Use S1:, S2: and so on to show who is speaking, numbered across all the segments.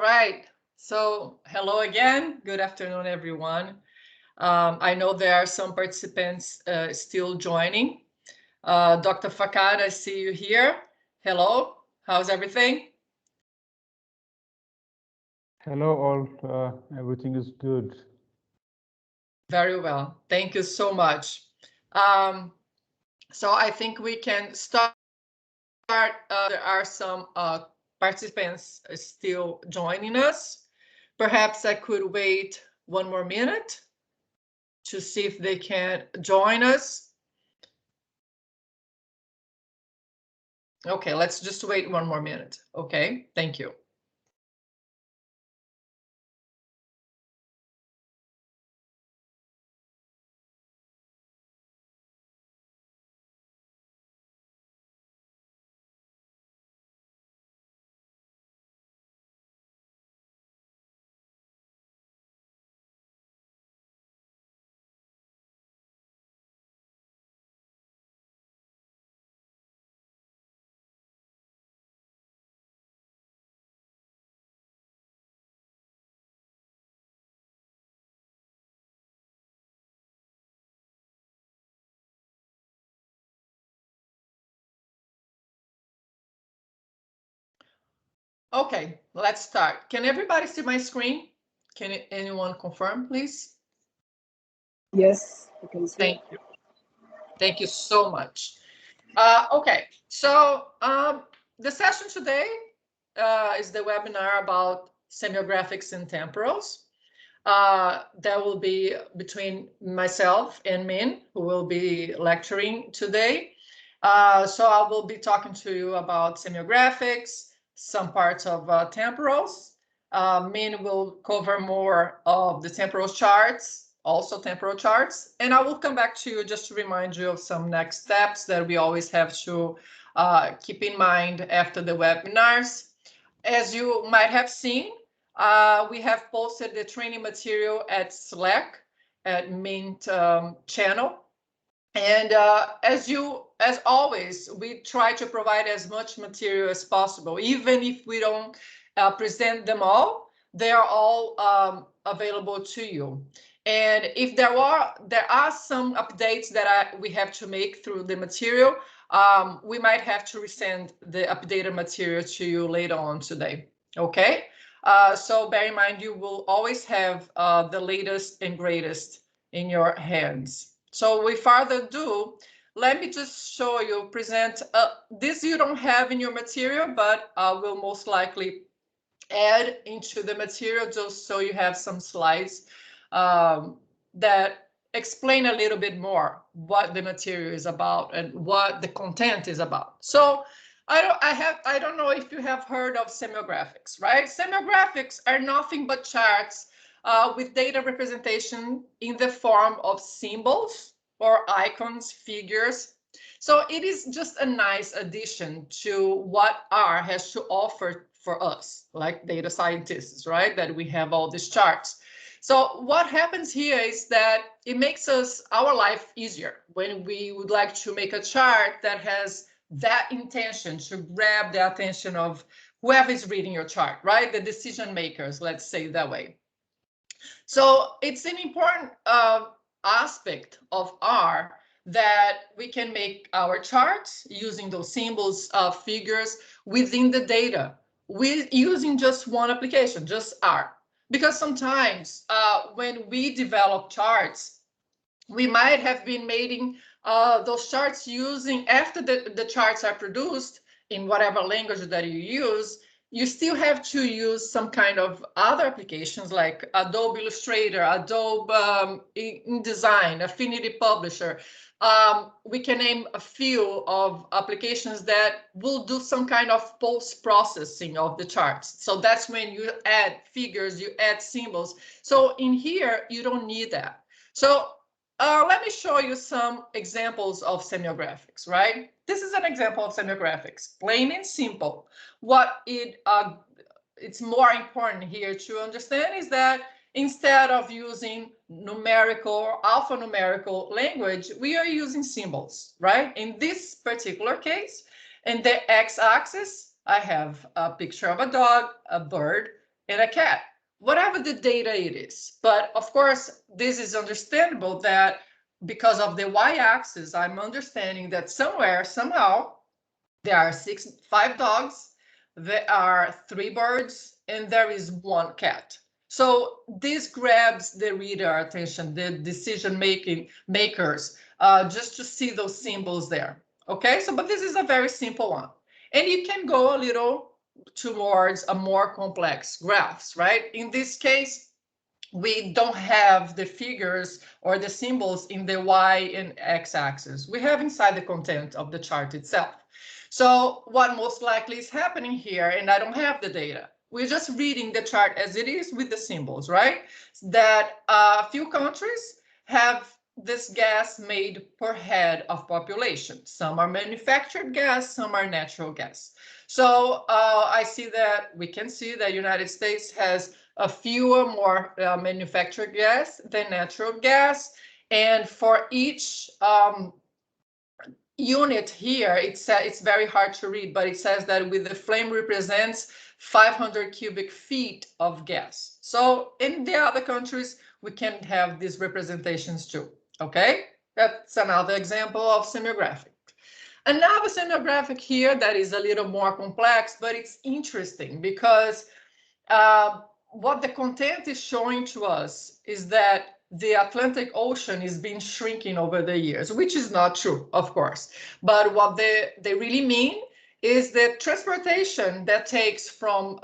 S1: Right. So hello again. Good afternoon, everyone. I know there are some participants still joining. Dr. Fakad, I see you here. Hello. How's everything?
S2: Hello all, everything is good.
S1: Very well. Thank you so much. Um, so I think we can start. There are some participants still joining us. Perhaps I could wait one more minute to see if they can join us. Okay, let's just wait one more minute. Okay, thank you. Okay, let's start. Can everybody see my screen? Can anyone confirm, please?
S3: Yes, you can see.
S1: Thank you. Thank you so much. Okay, so the session today is the webinar about semiographics and temporals. That will be between myself and Min, who will be lecturing today. So I will be talking to you about semiographics, some parts of temporals. Min will cover more of the temporal charts, also temporal charts. And I will come back to you just to remind you of some next steps that we always have to keep in mind after the webinars. As you might have seen, we have posted the training material at Slack at Mint channel. And as always, we try to provide as much material as possible, even if we don't present them all. They are all available to you. And if there are some updates that we have to make through the material, we might have to resend the updated material to you later on today. Okay. So bear in mind, you will always have the latest and greatest in your hands. So with further ado, let me just show you, present, this you don't have in your material, but I will most likely add into the material just so you have some slides that explain a little bit more what the material is about and what the content is about. So I don't know if you have heard of semiographics, right? Semiographics are nothing but charts with data representation in the form of symbols or icons, figures. So it is just a nice addition to what R has to offer for us, like data scientists, right? That we have all these charts. So what happens here is that it makes our life easier when we would like to make a chart that has that intention to grab the attention of whoever is reading your chart, right? The decision makers, let's say it that way. So it's an important aspect of R that we can make our charts using those symbols, figures within the data, with using just one application, just R. Because sometimes when we develop charts, we might have been making those charts using, after the charts are produced in whatever language that you use, you still have to use some kind of other applications like Adobe Illustrator, Adobe InDesign, Affinity Publisher. We can name a few of applications that will do some kind of post-processing of the charts. So that's when you add figures, you add symbols. So in here, you don't need that. So let me show you some examples of semiographics, right? This is an example of semiographics, plain and simple. What it's more important here to understand is that instead of using numerical or alphanumerical language, we are using symbols, right? In this particular case, in the x-axis, I have a picture of a dog, a bird, and a cat, whatever the data it is. But of course, this is understandable that because of the y-axis, I'm understanding that somewhere, somehow, there are 5 dogs, there are 3 birds, and there is 1 cat. So this grabs the reader attention, the decision makers, just to see those symbols there. Okay, so but this is a very simple one. And you can go a little towards a more complex graphs, right? In this case, we don't have the figures or the symbols in the y and x axis. We have inside the content of the chart itself. So what most likely is happening here, and I don't have the data, we're just reading the chart as it is with the symbols, right? That a few countries have this gas made per head of population. Some are manufactured gas, some are natural gas. So I see that we can see that United States has a fewer more manufactured gas than natural gas. And for each unit here, it's very hard to read, but it says that with the flame represents 500 cubic feet of gas. So in the other countries, we can have these representations too, okay? That's another example of semographic. Another semographic here that is a little more complex, but it's interesting because what the content is showing to us is that the Atlantic Ocean is been shrinking over the years, which is not true, of course. But what they really mean is the transportation that takes from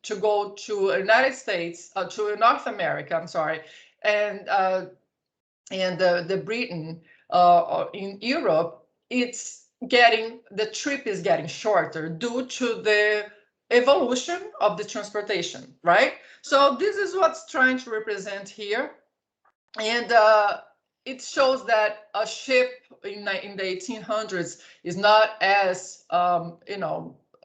S1: to go to United States, to North America, I'm sorry, and the Britain in Europe, the trip is getting shorter due to the evolution of the transportation, right? So this is what's trying to represent here. And it shows that a ship in the 1800s is not as,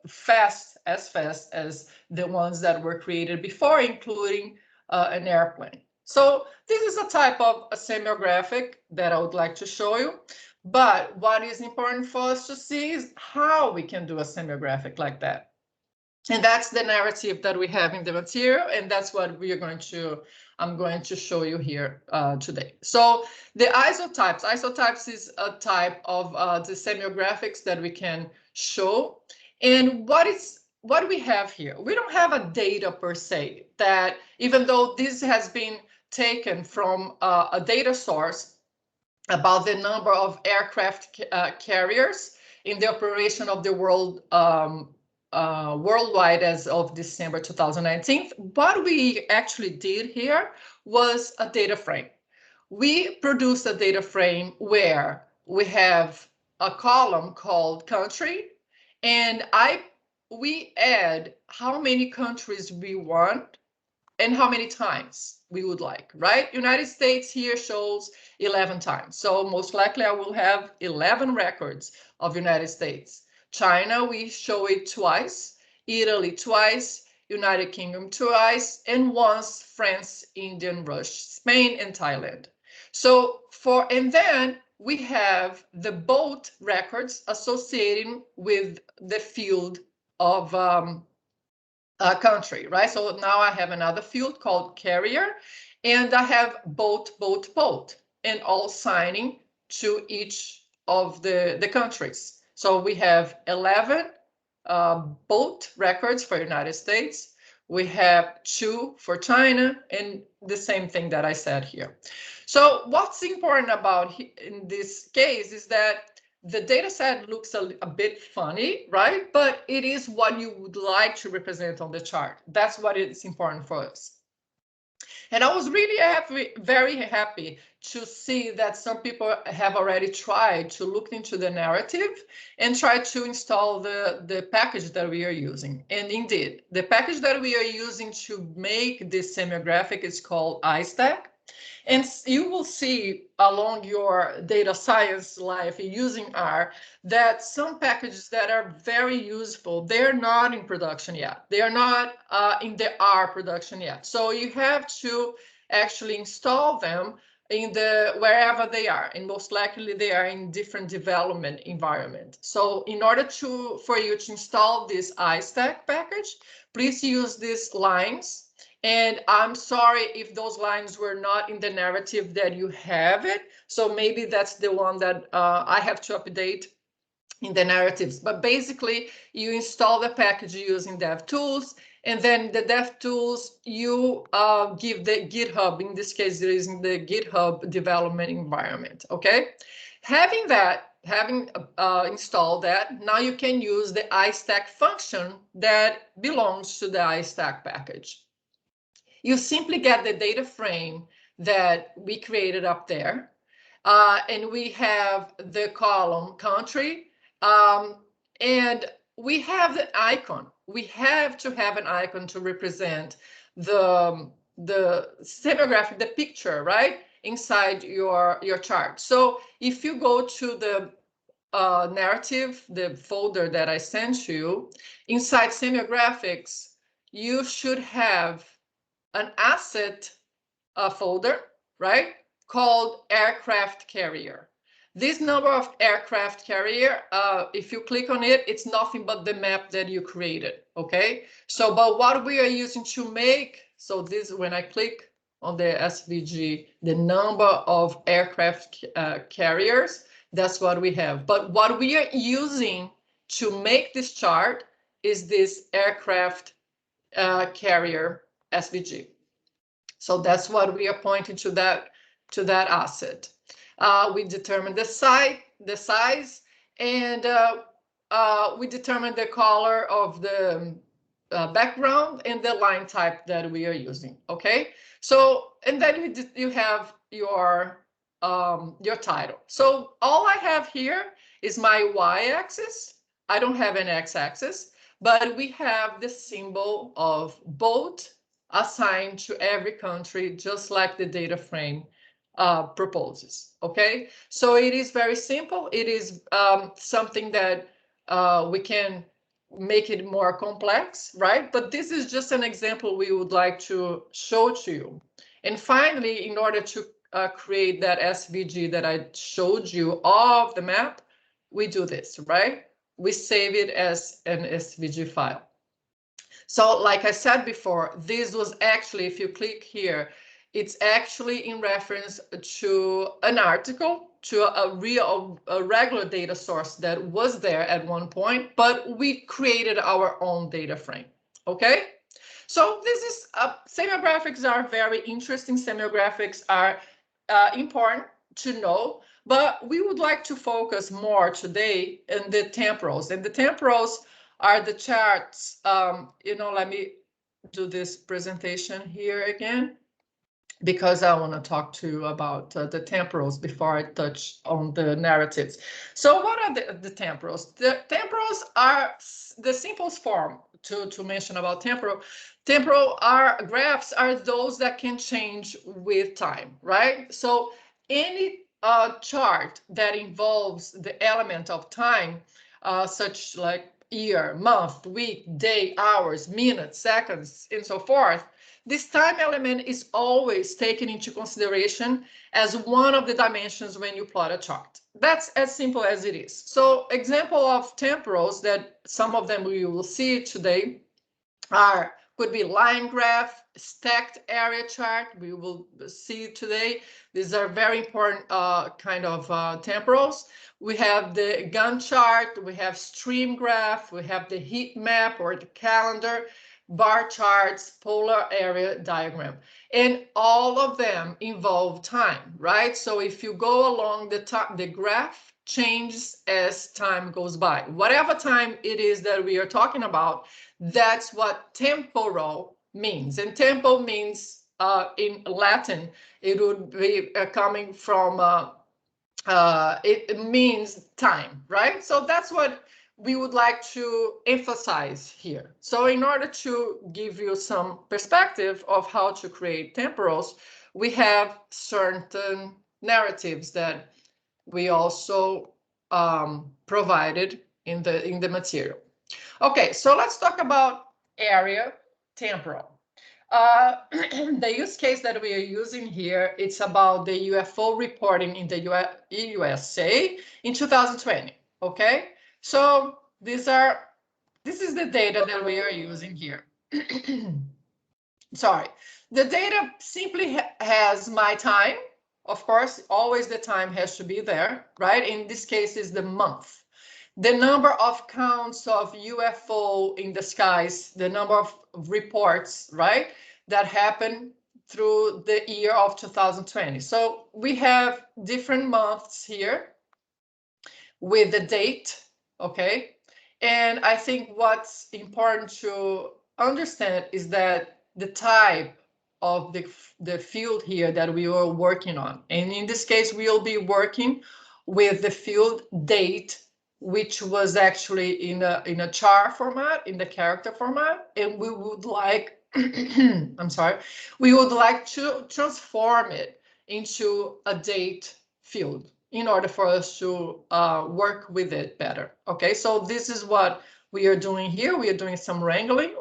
S1: fast as the ones that were created before, including an airplane. So this is a type of a semographic that I would like to show you. But what is important for us to see is how we can do a semographic like that. And that's the narrative that we have in the material, and that's what I'm going to show you here today. So the isotypes is a type of the semographics that we can show. And what we have here, we don't have a data per se, that even though this has been taken from a data source about the number of aircraft carriers in the operation of the world worldwide as of December 2019. What we actually did here was a data frame. We produced a data frame where we have a column called country, and we add how many countries we want and how many times we would like, right? United States here shows 11 times. So most likely I will have 11 records of United States. China, we show it twice, Italy twice, United Kingdom twice, and once France, India, Russia, Spain, and Thailand. So and then we have the boat records associating with the field of country, right? So now I have another field called carrier, and I have boat, and all signing to each of the countries. So we have 11 boat records for United States. We have 2 for China, and the same thing that I said here. So what's important about in this case is that the data set looks a bit funny, right? But it is what you would like to represent on the chart. That's what is important for us. And I was really very happy to see that some people have already tried to look into the narrative and try to install the package that we are using. And indeed, the package that we are using to make this semographic is called iStack. And you will see along your data science life using R that some packages that are very useful, they're not in production yet. They are not in the R production yet. So you have to actually install them in the wherever they are, and most likely they are in different development environment. So in order for you to install this iStack package, please use these lines. And I'm sorry if those lines were not in the narrative that you have it. So maybe that's the one that I have to update in the narratives. But basically, you install the package using DevTools, and then the DevTools, you give the GitHub, in this case, using the GitHub development environment, okay? Having installed that, now you can use the iStack function that belongs to the iStack package. You simply get the data frame that we created up there, and we have the column country, and we have the icon. We have to have an icon to represent the semographic, the picture, right, inside your chart. So if you go to the narrative, the folder that I sent you, inside semographics, you should have an asset folder, right, called aircraft carrier. This number of aircraft carrier, if you click on it, it's nothing but the map that you created, okay? So, but what we are using to make, so this, when I click on the SVG, the number of aircraft carriers, that's what we have. But what we are using to make this chart is this aircraft carrier SVG. So that's what we are pointing to that asset. We determine the size, and we determine the color of the background and the line type that we are using. Okay. So, and then you have your title. So all I have here is my y-axis. I don't have an x-axis, but we have the symbol of boat assigned to every country, just like the data frame proposes, okay? So it is very simple. It is something that we can make it more complex, right? But this is just an example we would like to show to you. And finally, in order to create that SVG that I showed you of the map, we do this, right? We save it as an SVG file. So like I said before, this was actually, if you click here, it's actually in reference to an article, to a regular data source that was there at one point, but we created our own data frame, okay? So this is, semographics are very interesting. Semographics are important to know, but we would like to focus more today in the temporals. And the temporals are the charts. Let me do this presentation here again, because I want to talk to you about the temporals before I touch on the narratives. So what are the temporals? The temporals are the simplest form to mention about temporal. Temporal graphs are those that can change with time, right? So any chart that involves the element of time, such like year, month, week, day, hours, minutes, seconds, and so forth, this time element is always taken into consideration as one of the dimensions when you plot a chart. That's as simple as it is. So example of temporals that some of them we will see today could be line graph, stacked area chart, we will see today. These are very important kind of temporals. We have the Gantt chart, we have stream graph, we have the heat map or the calendar, bar charts, polar area diagram, and all of them involve time, right? So if you go along the top, the graph changes as time goes by. Whatever time it is that we are talking about, that's what temporal means. And tempo means, in Latin, it would be coming from, it means time, right? So that's what we would like to emphasize here. So in order to give you some perspective of how to create temporals, we have certain narratives that we also provided in the material. Okay, so let's talk about area temporal. The use case that we are using here, it's about the UFO reporting in the USA in 2020, okay? So this is the data that we are using here. Sorry, the data simply has my time. Of course, always the time has to be there, right? In this case, is the month. The number of counts of UFO in the skies, the number of reports, right, that happen through the year of 2020. So we have different months here with the date, okay? And I think what's important to understand is that the type of the field here that we are working on. And in this case, we'll be working with the field date, which was actually in a char format, in the character format. And we would like, I'm sorry, we would like to transform it into a date field in order for us to work with it better. Okay, so this is what we are doing here. We are doing some wrangling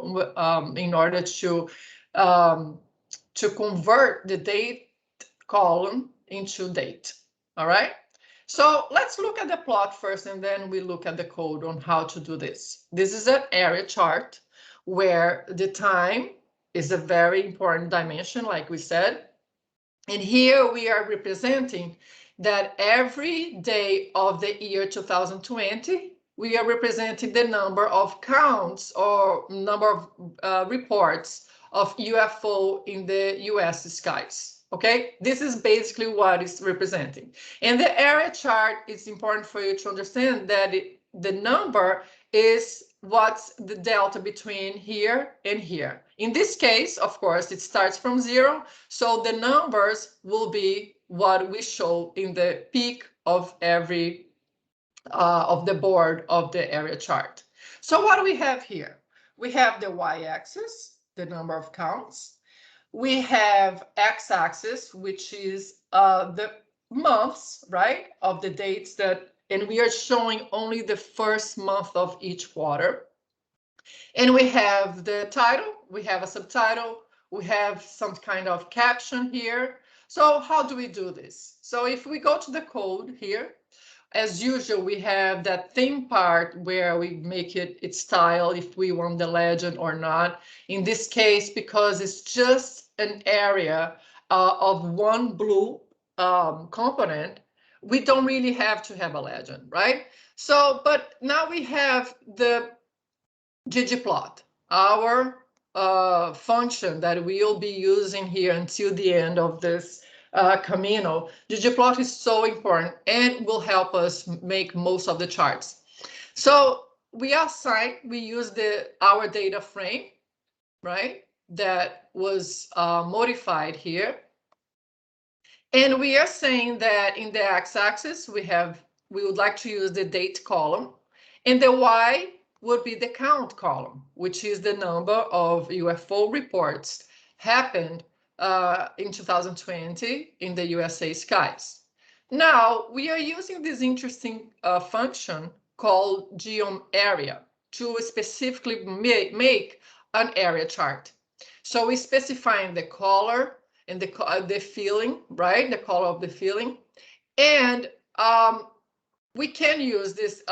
S1: in order to convert the date column into date. All right. So let's look at the plot first, and then we look at the code on how to do this. This is an area chart where the time is a very important dimension, like we said. And here we are representing that every day of the year 2020, we are representing the number of counts or number of reports of UFO in the US skies. Okay, this is basically what it's representing. And the area chart, it's important for you to understand that the number is what's the delta between here and here. In this case, of course, it starts from 0. So the numbers will be what we show in the peak of every of the board of the area chart. So what do we have here? We have the y-axis, the number of counts. We have x-axis, which is the months, right, of the dates that, and we are showing only the first month of each quarter. And we have the title, we have a subtitle, we have some kind of caption here. So how do we do this? So if we go to the code here, as usual, we have that theme part where we make it its style if we want the legend or not. In this case, because it's just an area of one blue component, we don't really have to have a legend, right? So, but now we have the ggplot, our function that we'll be using here until the end of this Kamino. ggplot is so important and will help us make most of the charts. So we use our data frame, right? That was modified here. And we are saying that in the x-axis, we would like to use the date column, and the y would be the count column, which is the number of UFO reports happened in 2020 in the USA skies. Now, we are using this interesting function called geom area to specifically make an area chart. So we're specifying the color and the filling, right? The color of the filling. And we can use this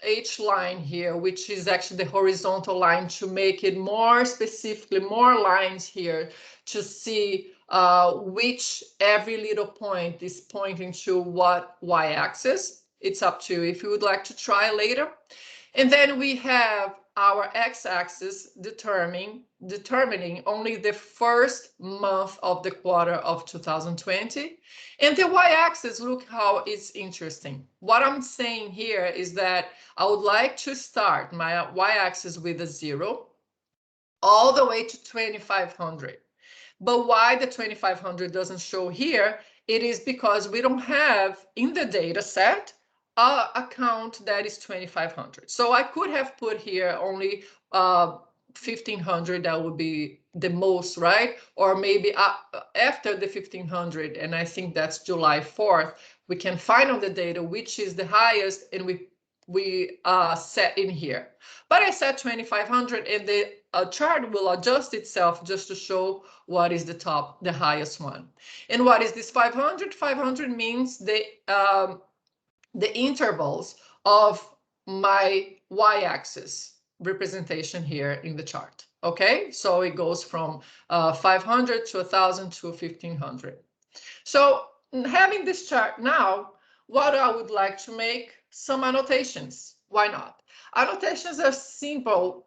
S1: H line here, which is actually the horizontal line, to make it more specifically, more lines here to see which every little point is pointing to what y-axis. It's up to you if you would like to try later. And then we have our x-axis determining only the first month of the quarter of 2020. And the y-axis, look how it's interesting. What I'm saying here is that I would like to start my y-axis with a 0 all the way to 2500. But why the 2500 doesn't show here? It is because we don't have in the data set a count that is 2500. So I could have put here only 1500, that would be the most, right? Or maybe after the 1500, and I think that's July 4th, we can find on the data which is the highest, and we set in here. But I said 2500, and the chart will adjust itself just to show what is the top, the highest one. And what is this 500? 500 means the intervals of my y-axis representation here in the chart. Okay, so it goes from 500 to 1,000 to 1,500. So having this chart now, what I would like to make some annotations. Why not? Annotations are simple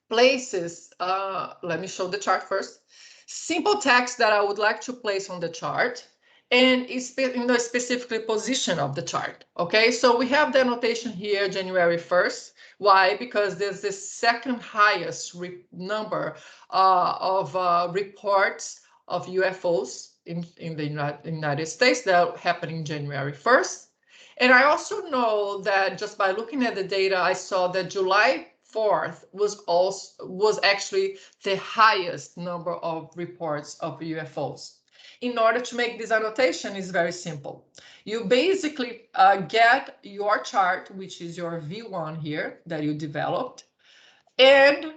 S1: places. Let me show the chart first. Simple text that I would like to place on the chart, and specifically position of the chart. Okay, so we have the annotation here, January 1st. Why? Because there's the second highest number of reports of UFOs in the United States that happened in January 1st. And I also know that just by looking at the data, I saw that July 4th was actually the highest number of reports of UFOs. In order to make this annotation is very simple. You basically get your chart, which is your V1 here that you developed, and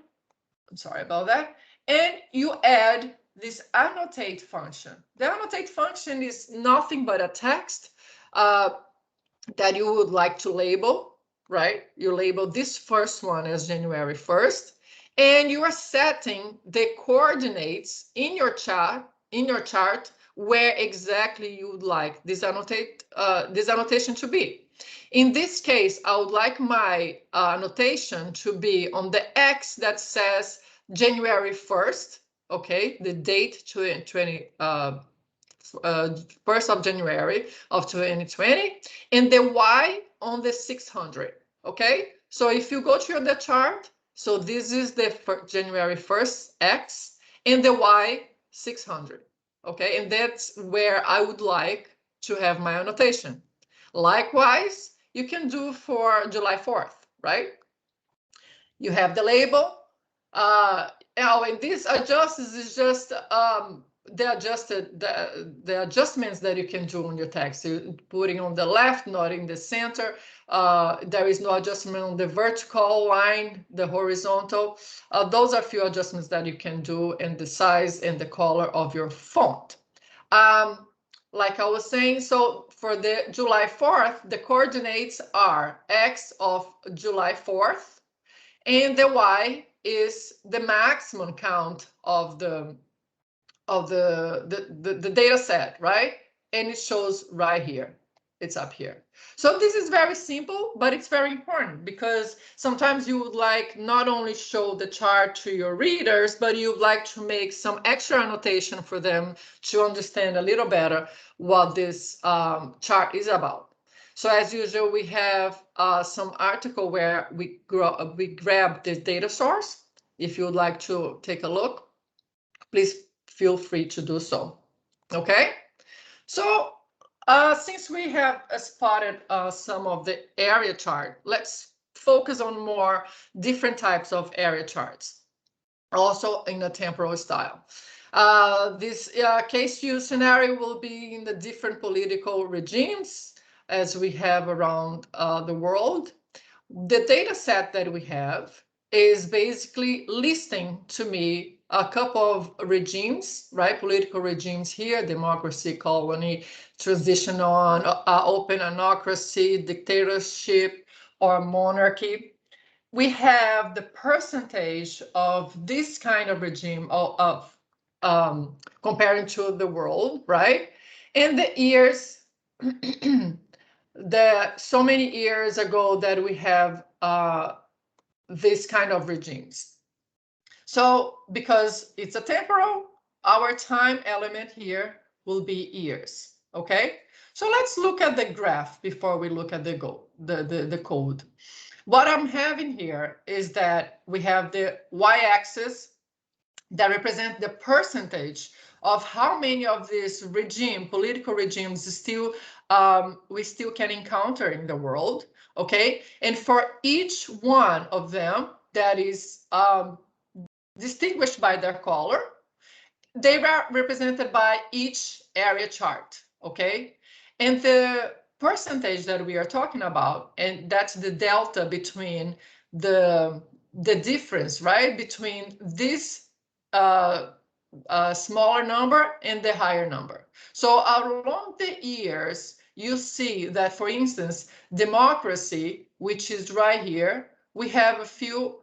S1: I'm sorry about that, and you add this annotate function. The annotate function is nothing but a text that you would like to label, right? You label this first one as January 1st, and you are setting the coordinates in your chart where exactly you would like this annotation to be. In this case, I would like my annotation to be on the X that says January 1st, okay, the date 1st of January of 2020, and the Y on the 600, okay? So if you go to the chart, so this is the January 1st X and the Y 600, okay? And that's where I would like to have my annotation. Likewise, you can do for July 4th, right? You have the label. And this adjustments is just the adjustments that you can do on your text. You putting on the left, not in the center. There is no adjustment on the vertical line, the horizontal. Those are few adjustments that you can do in the size and the color of your font. Like I was saying, so for the July 4th, the coordinates are X of July 4th, and the Y is the maximum count of the data set, right? And it shows right here. It's up here. So this is very simple, but it's very important because sometimes you would like not only show the chart to your readers, but you'd like to make some extra annotation for them to understand a little better what this chart is about. So as usual, we have some article where we grab the data source. If you would like to take a look, please feel free to do so. Okay, so since we have spotted some of the area chart, let's focus on more different types of area charts, also in a temporal style. This case view scenario will be in the different political regimes as we have around the world. The data set that we have is basically listing to me a couple of regimes, right? Political regimes here, democracy, colony, transition on, open anocracy, dictatorship, or monarchy. We have the percentage of this kind of regime of comparing to the world, right? And the years, so many years ago that we have this kind of regimes. So because it's a temporal, our time element here will be years, okay? So let's look at the graph before we look at the code. What I'm having here is that we have the y-axis that represent the percentage of how many of these political regimes we still can encounter in the world, okay? And for each one of them that is distinguished by their color, they are represented by each area chart, okay? And the percentage that we are talking about, and that's the delta between the the difference, right, between this smaller number and the higher number. So along the years, you see that, for instance, democracy, which is right here, we have a few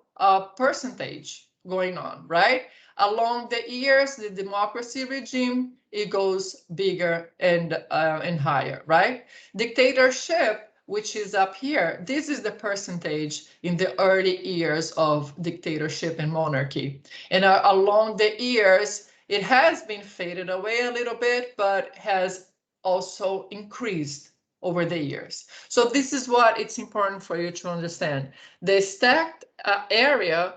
S1: percentage going on, right? Along the years, the democracy regime, it goes bigger and higher, right? Dictatorship, which is up here, this is the percentage in the early years of dictatorship and monarchy. And along the years, it has been faded away a little bit, but has also increased over the years. So this is what it's important for you to understand. The stacked area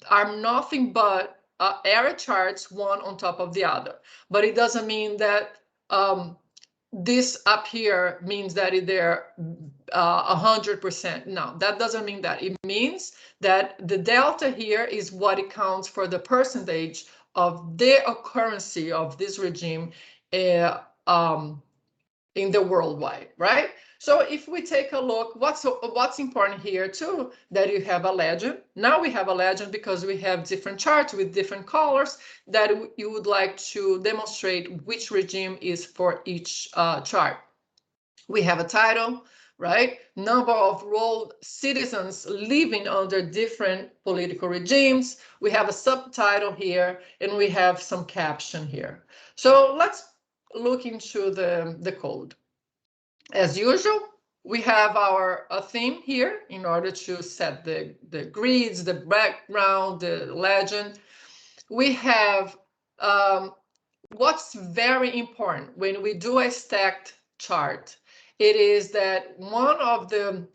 S1: are nothing but area charts, one on top of the other. But it doesn't mean that this up here means that they're 100%. No, that doesn't mean that. It means that the delta here is what it counts for the percentage of the occurrence of this regime in the worldwide, right? So if we take a look, what's important here too, that you have a legend. Now we have a legend because we have different charts with different colors that you would like to demonstrate which regime is for each chart. We have a title, right? Number of world citizens living under different political regimes. We have a subtitle here, and we have some caption here. So let's look into the code. As usual, we have our theme here in order to set the grids, the background, the legend. We have what's very important when we do a stacked chart. It is that one of the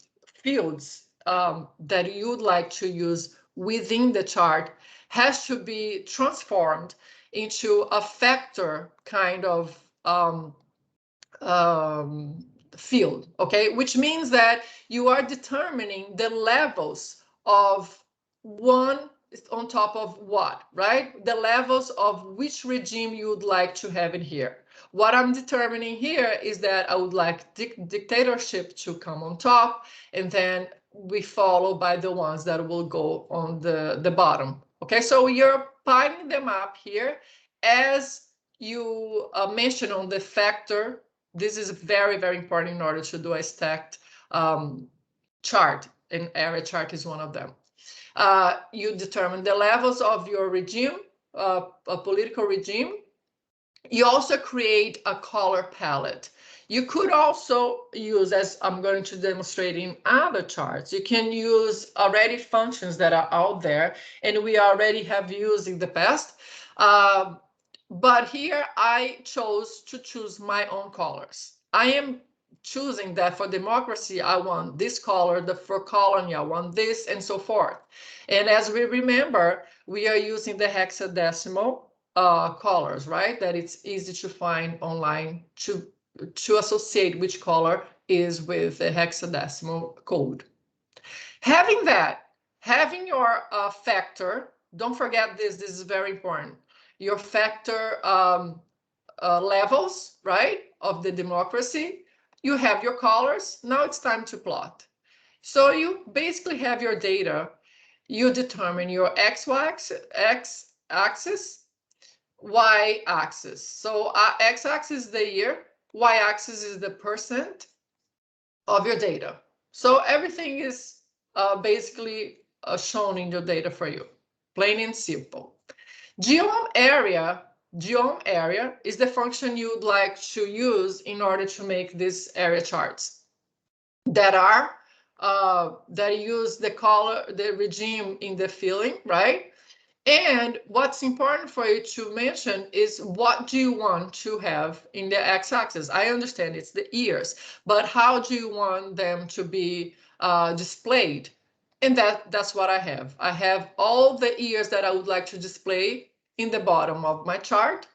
S1: fields that you'd like to use within the chart has to be transformed into a factor kind of field, okay? Which means that you are determining the levels of one on top of what, right? The levels of which regime you would like to have in here. What I'm determining here is that I would like dictatorship to come on top, and then we follow by the ones that will go on the bottom. Okay, so you're piling them up here as you mentioned on the factor. This is very, very important in order to do a stacked chart, and area chart is one of them. You determine the levels of your regime, a political regime. You also create a color palette. You could also use, as I'm going to demonstrate in other charts, you can use already functions that are out there and we already have used in the past. But here I chose to choose my own colors. I am choosing that for democracy, I want this color, for colony, I want this, and so forth. And as we remember, we are using the hexadecimal colors, right? That it's easy to find online to associate which color is with the hexadecimal code. Having that, having your factor, don't forget this is very important. Your factor levels, right, of the democracy. You have your colors. Now it's time to plot. So you basically have your data. You determine your x-axis, y-axis. So x-axis is the year, y-axis is the percent of your data. So everything is basically shown in your data for you, plain and simple. Geom area is the function you'd like to use in order to make these area charts that are that use the color, the regime in the filling, right? And what's important for you to mention is what do you want to have in the x-axis? I understand it's the years, but how do you want them to be displayed? And that's what I have. I have all the years that I would like to display in the bottom of my chart.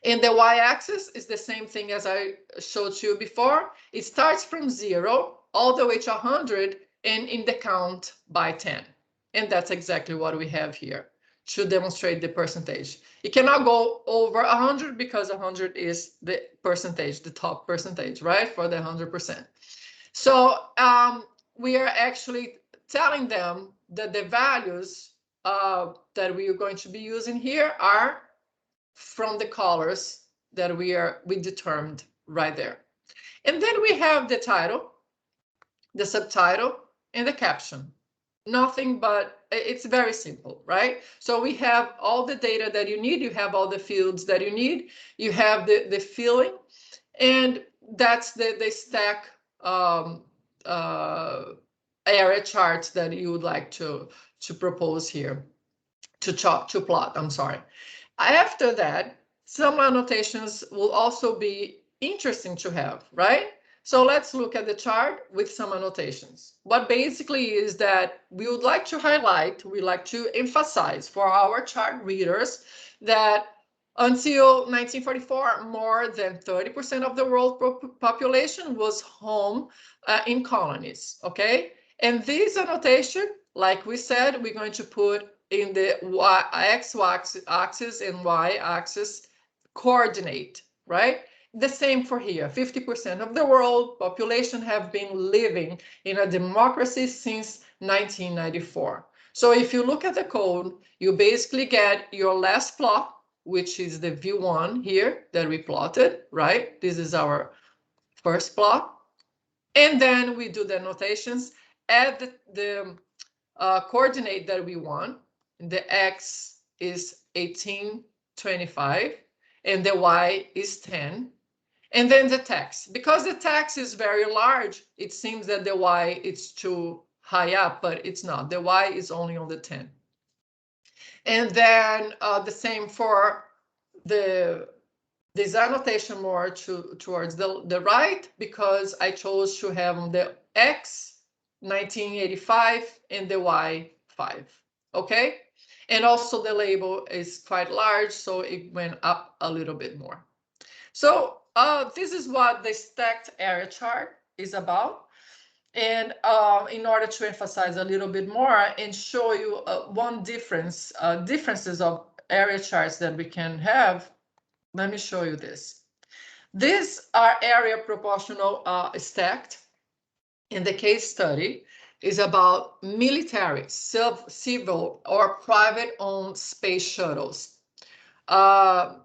S1: And the y-axis is the same thing as I showed you before. It starts from 0 all the way to 100 and in the count by 10. And that's exactly what we have here to demonstrate the percentage. It cannot go over 100 because 100 is the percentage, the top percentage, right, for the 100%. So we are actually telling them that the values that we are going to be using here are from the colors that we determined right there. And then we have the title, the subtitle, and the caption. Nothing but, it's very simple, right? So we have all the data that you need, you have all the fields that you need, you have the filling, and that's the stack area charts that you would like to propose here, to plot, I'm sorry. After that, some annotations will also be interesting to have, right? So let's look at the chart with some annotations. What basically is that we would like to highlight, we like to emphasize for our chart readers that until 1944, more than 30% of the world population was home in colonies, okay? And this annotation, like we said, we're going to put in the x-axis and y-axis coordinate, right? The same for here. 50% of the world population have been living in a democracy since 1994. So if you look at the code, you basically get your last plot, which is the V1 here that we plotted, right? This is our first plot. And then we do the annotations, add the coordinate that we want. The x is 1825 and the y is 10. And then the text. Because the text is very large, it seems that the y is too high up, but it's not. The y is only on the 10. And then the same for this annotation more towards the right, because I chose to have the x 1985 and the y 5. Okay, and also the label is quite large, so it went up a little bit more. So this is what the stacked area chart is about. And in order to emphasize a little bit more and show you one differences of area charts that we can have, let me show you this. These are area proportional stacked. In the case study is about military, civil, or private-owned space shuttles. The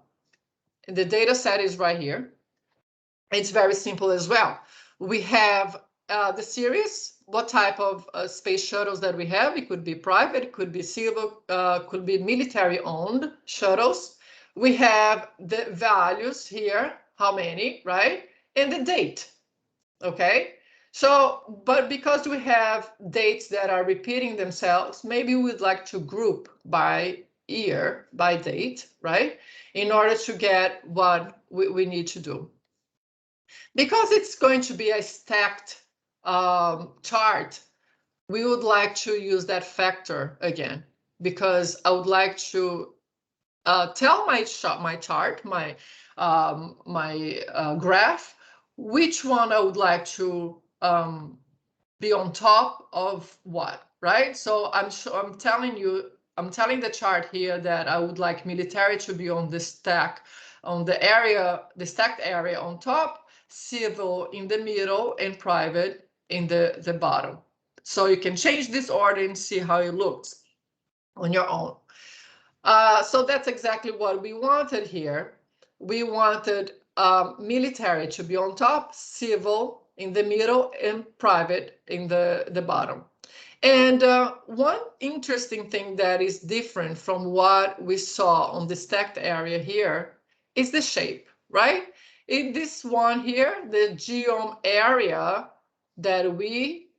S1: data set is right here. It's very simple as well. We have the series, what type of space shuttles that we have. It could be private, it could be civil, could be military-owned shuttles. We have the values here, how many, right? And the date, okay? So, but because we have dates that are repeating themselves, maybe we'd like to group by year, by date, right? In order to get what we need to do. Because it's going to be a stacked chart, we would like to use that factor again, because I would like to tell my chart, my graph, which one I would like to be on top of what, right? So I'm telling the chart here that I would like military to be on the stack, on the area, the stacked area on top, civil in the middle, and private in the bottom. So you can change this order and see how it looks on your own. So that's exactly what we wanted here. We wanted military to be on top, civil in the middle, and private in the bottom. And one interesting thing that is different from what we saw on the stacked area here is the shape, right? In this one here, the geom area that we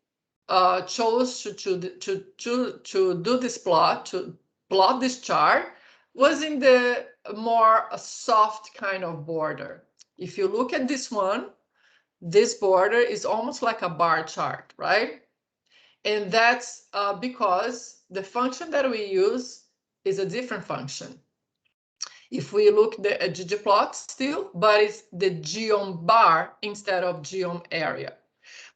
S1: chose to do this plot, to plot this chart, was in the more soft kind of border. If you look at this one, this border is almost like a bar chart, right? And that's because the function that we use is a different function. If we look at the ggplot still, but it's the geom bar instead of geom area.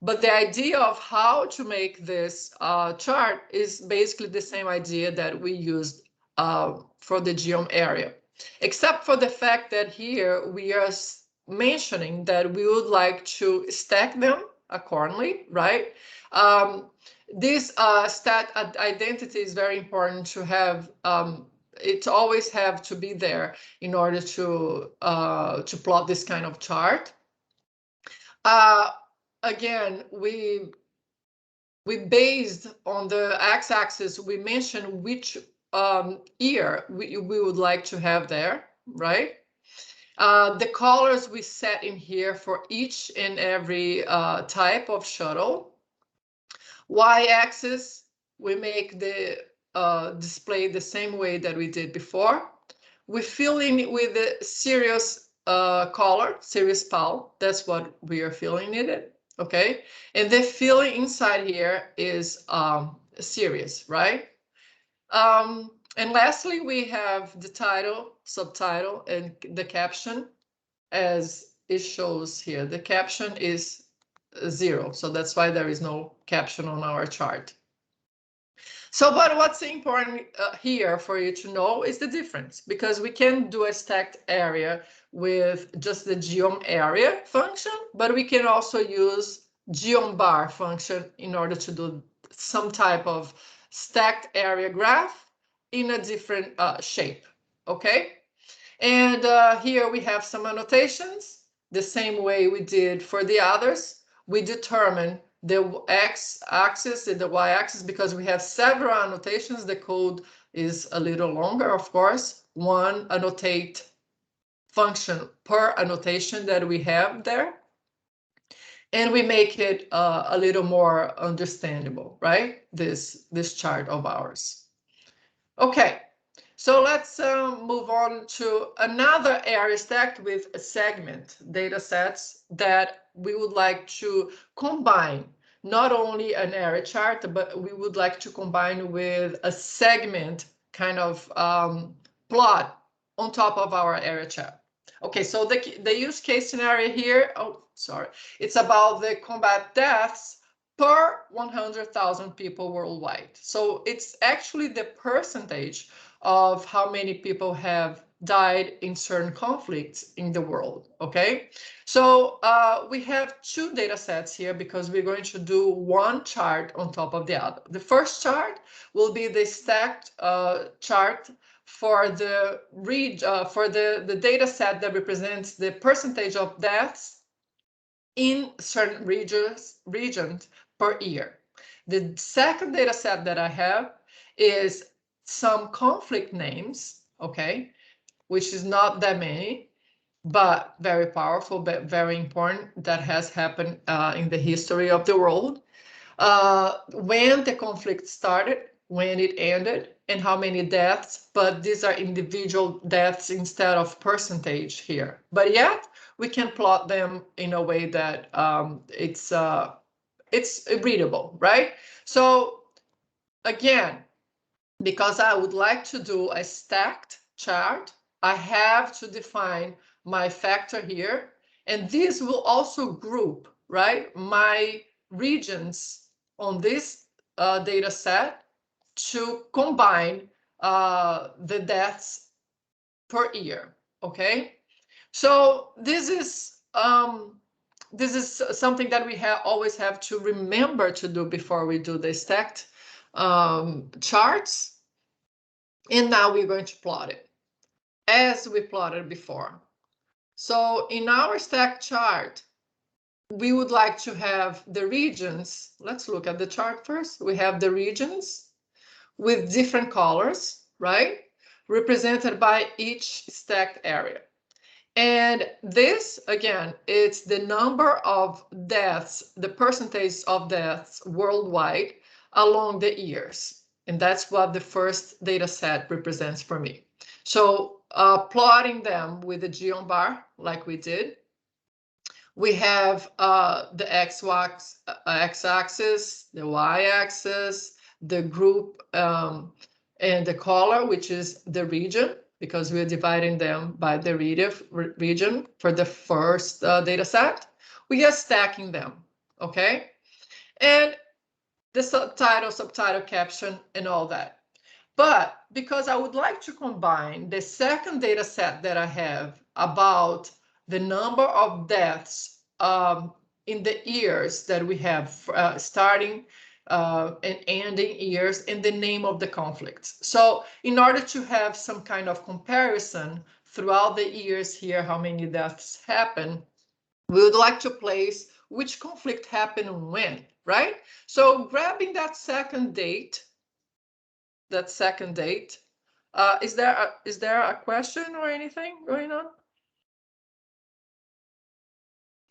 S1: But the idea of how to make this chart is basically the same idea that we used for the geom area, except for the fact that here we are mentioning that we would like to stack them accordingly, right? this stat identity is very important to have. It always have to be there in order to plot this kind of chart. Again, we based on the x-axis, we mentioned which year we would like to have there, right? The colors we set in here for each and every type of shuttle. Y-axis, we make the display the same way that we did before. We fill in with the Sirius color, Sirius PAL. That's what we are filling in it, okay? And the filling inside here is Sirius, right? And lastly, we have the title, subtitle, and the caption as it shows here. The caption is 0, so that's why there is no caption on our chart. So, but what's important here for you to know is the difference, because we can do a stacked area with just the geom area function, but we can also use geom bar function in order to do some type of stacked area graph in a different shape, okay? And here we have some annotations, the same way we did for the others. We determine the x-axis and the y-axis because we have several annotations. The code is a little longer, of course. One annotate function per annotation that we have there. And we make it a little more understandable, right? This chart of ours. Okay. So let's move on to another area stacked with a segment data sets that we would like to combine. Not only an area chart, but we would like to combine with a segment kind of plot on top of our area chart. Okay, so the use case scenario here, it's about the combat deaths per 100,000 people worldwide. So it's actually the percentage of how many people have died in certain conflicts in the world, okay? So we have two data sets here because we're going to do one chart on top of the other. The first chart will be the stacked chart for the the data set that represents the percentage of deaths in certain regions per year. The second data set that I have is some conflict names, okay, which is not that many, but very powerful, but very important, that has happened in the history of the world. When the conflict started, when it ended, and how many deaths, but these are individual deaths instead of percentage here. But yet, we can plot them in a way that it's readable, right? So again, because I would like to do a stacked chart, I have to define my factor here. And this will also group, right, my regions on this data set to combine the deaths per year, okay? So this is something that we always have to remember to do before we do the stacked charts. And now we're going to plot it as we plotted before. So in our stack chart, we would like to have the regions. Let's look at the chart first. We have the regions with different colors, right? Represented by each stacked area. And this, again, it's the number of deaths, the percentage of deaths worldwide along the years. And that's what the first data set represents for me. So plotting them with the geom bar, like we did, we have the x-axis, the y-axis, the group, and the color, which is the region, because we're dividing them by the region for the first data set. We are stacking them, okay? And the subtitle, caption, and all that. But because I would like to combine the second data set that I have about the number of deaths in the years that we have starting and ending years and the name of the conflicts. So in order to have some kind of comparison throughout the years here, how many deaths happen, we would like to place which conflict happened when, right? So grabbing that second date, is there a question or anything going on?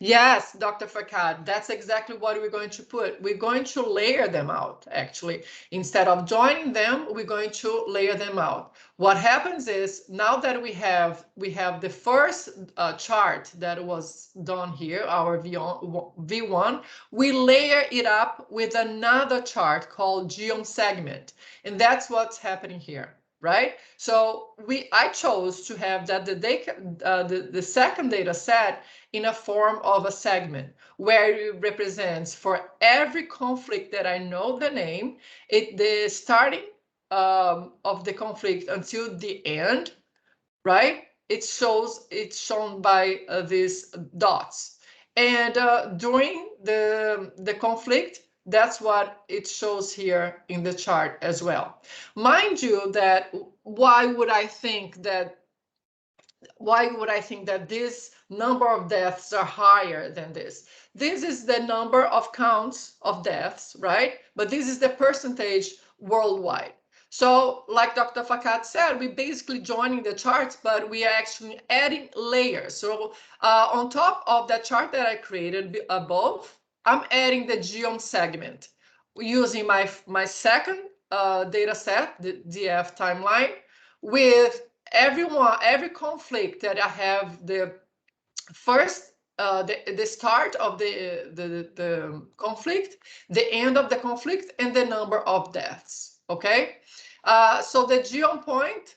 S1: Yes, Dr. Fakad, that's exactly what we're going to put. We're going to layer them out, actually. Instead of joining them, we're going to layer them out. What happens is, now that we have the first chart that was done here, our V1, we layer it up with another chart called geom segment. And that's what's happening here, right? So I chose to have that the second data set in a form of a segment where it represents for every conflict that I know the name, the starting of the conflict until the end, right? It's shown by these dots. And during the conflict, that's what it shows here in the chart as well. Mind you that why would I think that this number of deaths are higher than this? This is the number of counts of deaths, right? But this is the percentage worldwide. So like Dr. Fakat said, we're basically joining the charts, but we are actually adding layers. So on top of that chart that I created above, I'm adding the geom segment using my second data set, the DF timeline, with every conflict that I have the first the start of the conflict, the end of the conflict, and the number of deaths. Okay, so the geom point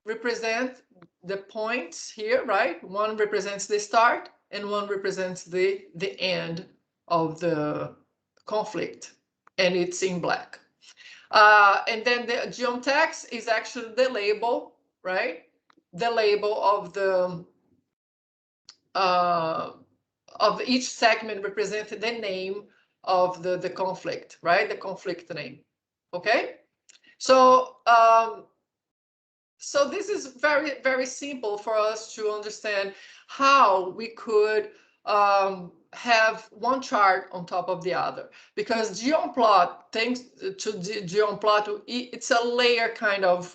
S1: represent the points here, right? One represents the start and one represents the end of the conflict, and it's in black. And then the geom text is actually the label, right? The label of each segment represented the name of the conflict, right? The conflict name. Okay. So so this is very, very simple for us to understand how we could have one chart on top of the other, because geomplot, thanks to geomplot, it's a layer kind of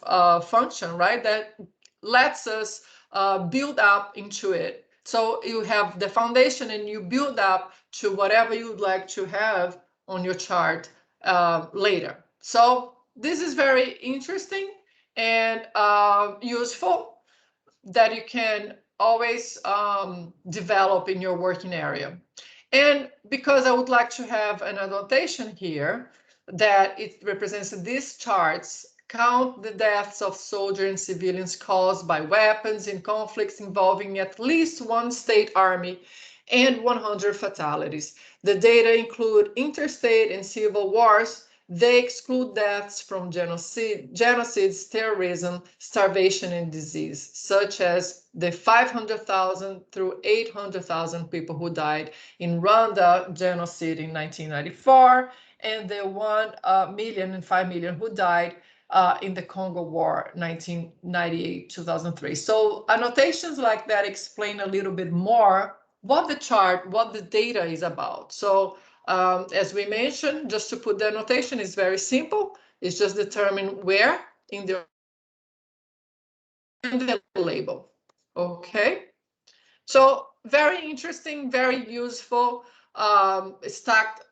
S1: function, right? That lets us build up into it. So you have the foundation and you build up to whatever you would like to have on your chart later. So this is very interesting and useful, that you can always develop in your working area. And because I would like to have an annotation here that it represents these charts, count the deaths of soldiers and civilians caused by weapons in conflicts involving at least one state army, and 100 fatalities. The data include interstate and civil wars. They exclude deaths from genocides, terrorism, starvation, and disease, such as the 500,000 through 800,000 people who died in Rwanda genocide in 1994, and the 1 million and 5 million who died in the Congo War, 1998-2003. So annotations like that explain a little bit more what the data is about. So as we mentioned, just to put the annotation is very simple. It's just determine where in the label. Okay. So very interesting, very useful, stacked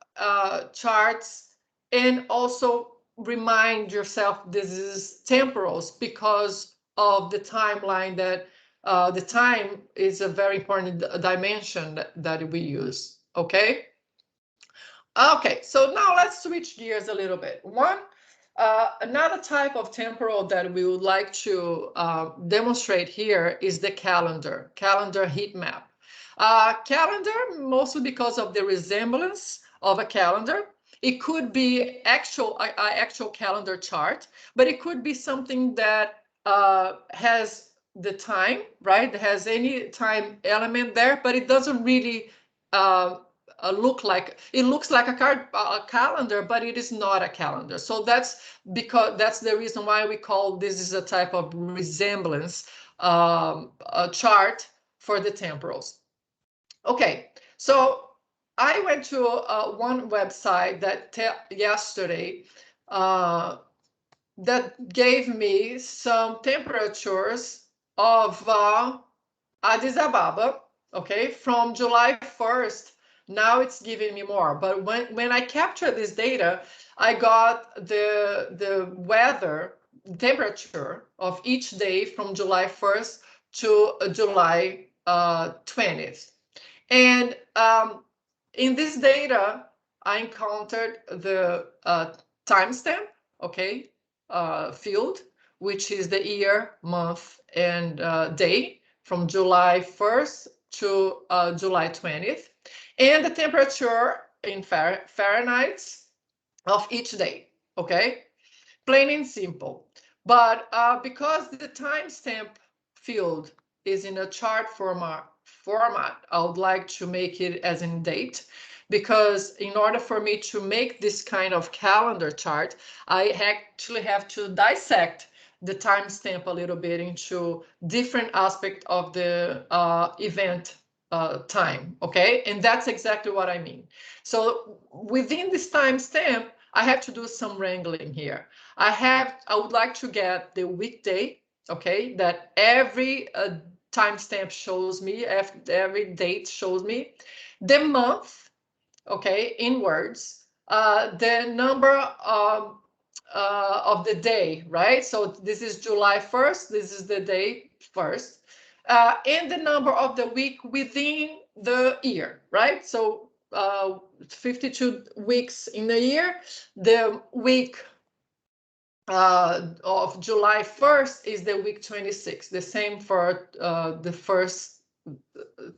S1: charts, and also remind yourself this is temporals because of the timeline that the time is a very important dimension that we use. Okay. Okay, so now let's switch gears a little bit. Another type of temporal that we would like to demonstrate here is the calendar heat map. Calendar, mostly because of the resemblance of a calendar. It could be actual calendar chart, but it could be something that has the time, right? It has any time element there, but it doesn't really look like, it looks like a calendar, but it is not a calendar. So that's the reason why we call this is a type of resemblance a chart for the temporals. Okay, so I went to one website that yesterday that gave me some temperatures of Addis Ababa, okay, from July 1st. Now it's giving me more, but when I captured this data, I got the weather temperature of each day from July 1st to July 20th. And in this data, I encountered the timestamp, okay, field, which is the year, month, and day from July 1st to July 20th, and the temperature in Fahrenheit of each day, okay? Plain and simple. But because the timestamp field is in a chart format, I would like to make it as in date, because in order for me to make this kind of calendar chart, I actually have to dissect the timestamp a little bit into different aspects of the event time, okay? And that's exactly what I mean. So within this timestamp, I have to do some wrangling here. I would like to get the weekday, okay, that every timestamp shows me, every date shows me, the month, okay, in words, the number of the day, right? So this is July 1st, this is the day first, and the number of the week within the year, right? So 52 weeks in a year, the week of July 1st is the week 26. The same for the first,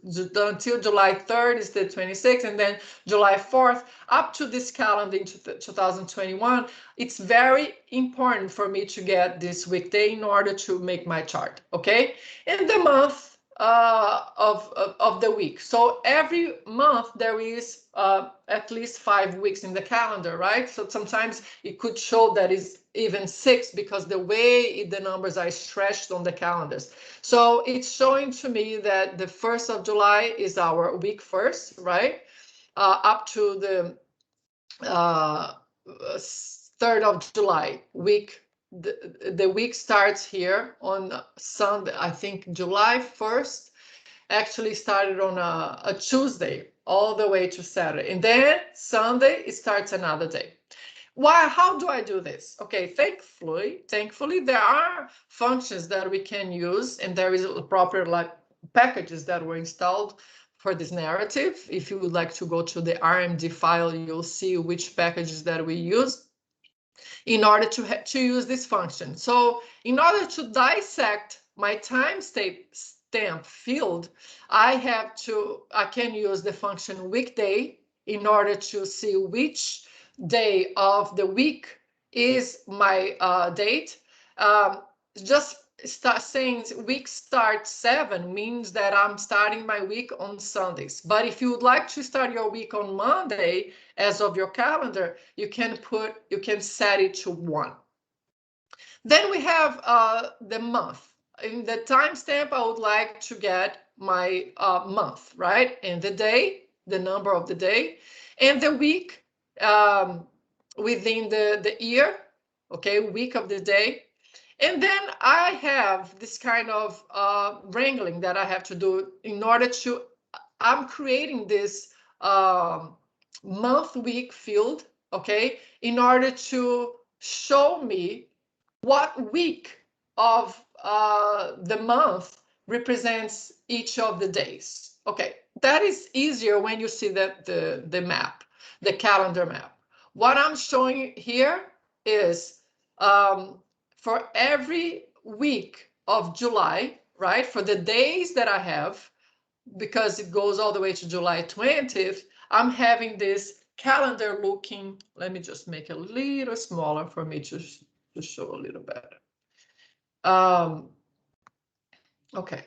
S1: until July 3rd is the 26th, and then July 4th up to this calendar in 2021. It's very important for me to get this weekday in order to make my chart, okay? And the month of the week. So every month there is at least 5 weeks in the calendar, right? So sometimes it could show that is even 6 because the way the numbers are stretched on the calendars. So it's showing to me that the 1st of July is our week first, right? Up to the 3rd of July week. The week starts here on Sunday. I think July 1st actually started on a Tuesday all the way to Saturday. And then Sunday, it starts another day. Why? How do I do this? Okay, thankfully, there are functions that we can use, and there is a proper packages that were installed for this narrative. If you would like to go to the RMD file, you'll see which packages that we use in order to use this function. So in order to dissect my timestamp field, I can use the function weekday in order to see which day of the week is my date. Just start saying week start 7 means that I'm starting my week on Sundays. But if you would like to start your week on Monday, as of your calendar, you can set it to 1. Then we have the month. In the timestamp, I would like to get my month, right? And the day, the number of the day, and the week within the year, okay, week of the day. And then I have this kind of wrangling that I have to do in order to, I'm creating this month week field, okay, in order to show me what week of the month represents each of the days. Okay, that is easier when you see the map, the calendar map. What I'm showing here is for every week of July, right, for the days that I have, because it goes all the way to July 20th, I'm having this calendar looking, let me just make it a little smaller for me to show a little better. Okay,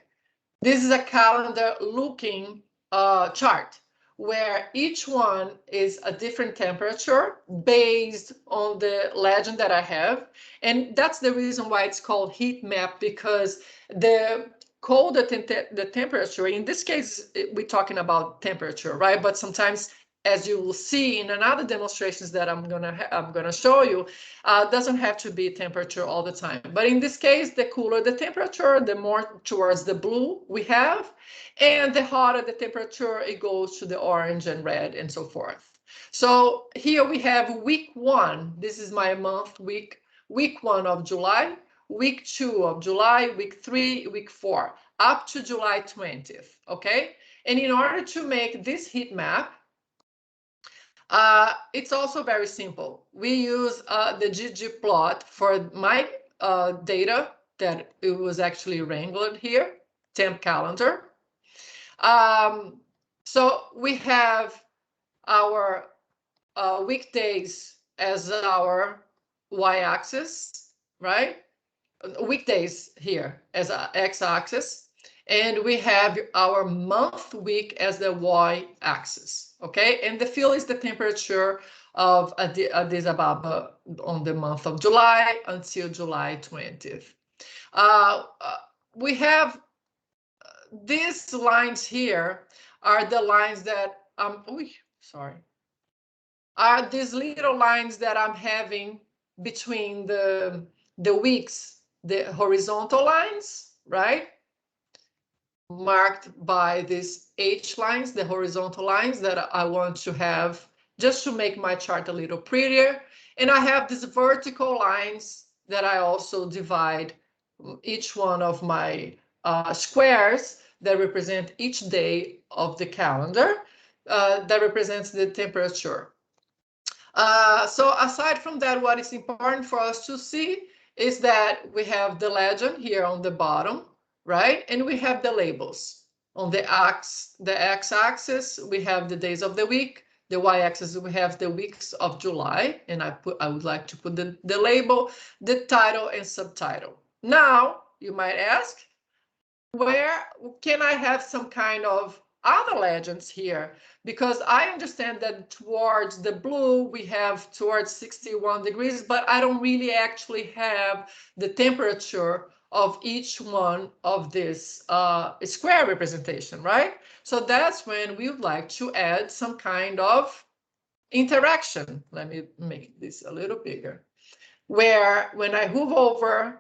S1: this is a calendar looking chart where each one is a different temperature based on the legend that I have. And that's the reason why it's called heat map, because the colder the temperature, in this case, we're talking about temperature, right? But sometimes, as you will see in another demonstrations that I'm gonna show you, doesn't have to be temperature all the time. But in this case, the cooler the temperature, the more towards the blue we have, and the hotter the temperature, it goes to the orange and red and so forth. So here we have week 1. This is my month week 1 of July, week 2 of July, week 3, week 4, up to July 20th, okay? And in order to make this heat map, it's also very simple. We use the ggplot for my data that it was actually wrangled here, temp calendar. So we have our weekdays as our y-axis, right? Weekdays here as a x-axis, and we have our month week as the y-axis, okay? And the field is the temperature of Addis Ababa on the month of July until July 20th. We have these lines here are the lines that are these little lines that I'm having between the weeks, the horizontal lines, right? Marked by these H lines, the horizontal lines that I want to have just to make my chart a little prettier. And I have these vertical lines that I also divide each one of my squares that represent each day of the calendar that represents the temperature. So aside from that, what is important for us to see is that we have the legend here on the bottom, right? And we have the labels. On the x-axis, we have the days of the week. The y-axis, we have the weeks of July. And I would like to put the label, the title, and subtitle. Now, you might ask, where can I have some kind of other legends here? Because I understand that towards the blue, we have towards 61 degrees, but I don't really actually have the temperature of each one of this square representation, right? So that's when we would like to add some kind of interaction. Let me make this a little bigger. Where when I move over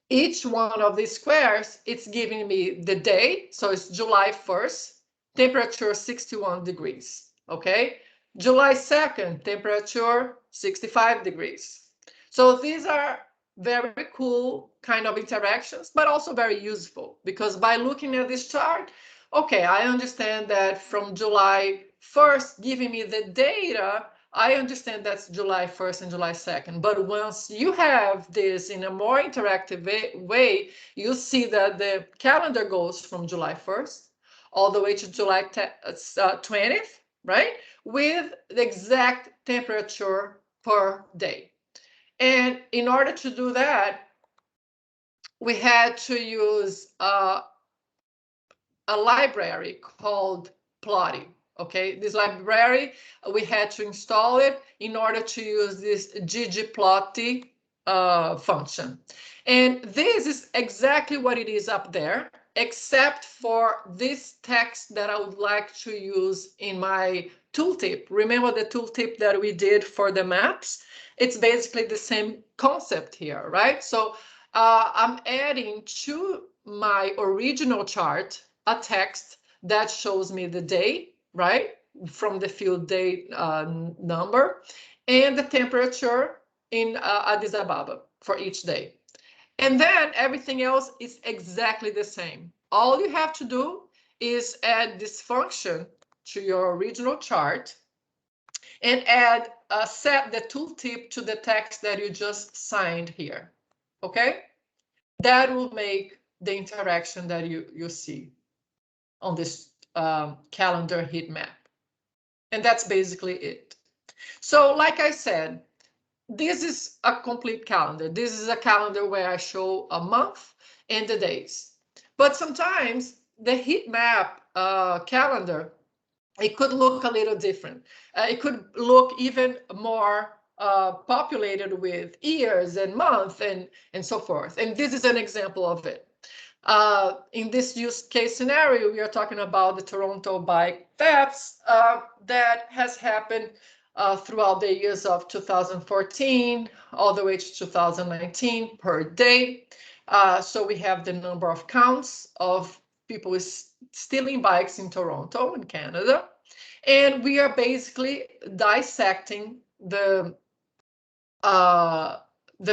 S1: each one of these squares, it's giving me the day. So it's July 1st, temperature 61 degrees, okay? July 2nd, temperature 65 degrees. So these are very cool kind of interactions, but also very useful, because by looking at this chart, okay, I understand that from July 1st, giving me the data, I understand that's July 1st and July 2nd, but once you have this in a more interactive way, you see that the calendar goes from July 1st all the way to July 20th, right? With the exact temperature per day. And in order to do that, we had to use a library called Plotty. Okay, this library, we had to install it in order to use this ggplotty function. And this is exactly what it is up there, except for this text that I would like to use in my tooltip. Remember the tooltip that we did for the maps? It's basically the same concept here, right? So I'm adding to my original chart a text that shows me the day, right, from the field day number, and the temperature in Addis Ababa for each day. And then everything else is exactly the same. All you have to do is add this function to your original chart and add set the tooltip to the text that you just signed here. Okay? That will make the interaction that you see on this calendar heat map. And that's basically it. So like I said, this is a complete calendar. This is a calendar where I show a month and the days. But sometimes the heat map calendar it could look a little different. It could look even more populated with years and months and so forth. And this is an example of it. In this use case scenario, we are talking about the Toronto bike thefts that has happened throughout the years of 2014 all the way to 2019 per day. So we have the number of counts of people stealing bikes in Toronto, in Canada. And we are basically dissecting the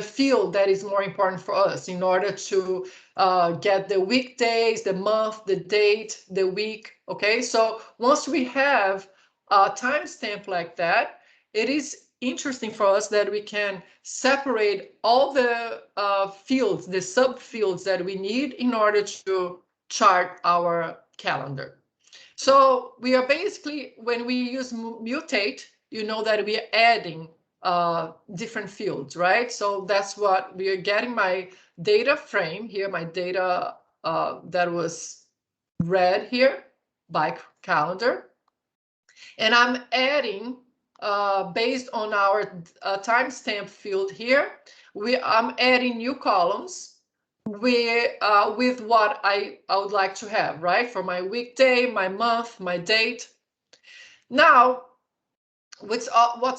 S1: field that is more important for us in order to get the weekdays, the month, the date, the week. Okay, so once we have a timestamp like that, it is interesting for us that we can separate all the fields, the subfields that we need in order to chart our calendar. So we are basically, when we use mutate, you know that we are adding different fields, right? So that's what we are getting my data frame here, my data that was read here, bike calendar. And I'm adding, based on our timestamp field here, I'm adding new columns with what I would like to have, right? For my weekday, my month, my date. Now, what's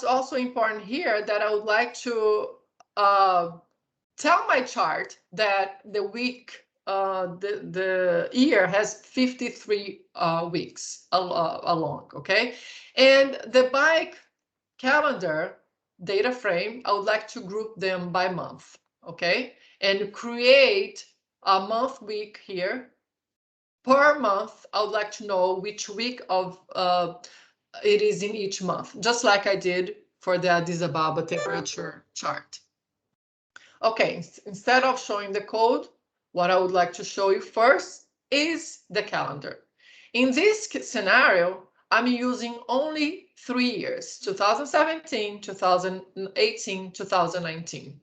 S1: also important here that I would like to tell my chart that the week, the year has 53 weeks along, okay? And the bike calendar data frame, I would like to group them by month, okay? And create a month week here. Per month, I would like to know which week of it is in each month, just like I did for the Addis Ababa temperature chart. Okay, instead of showing the code, what I would like to show you first is the calendar. In this scenario, I'm using only 3 years, 2017, 2018, 2019.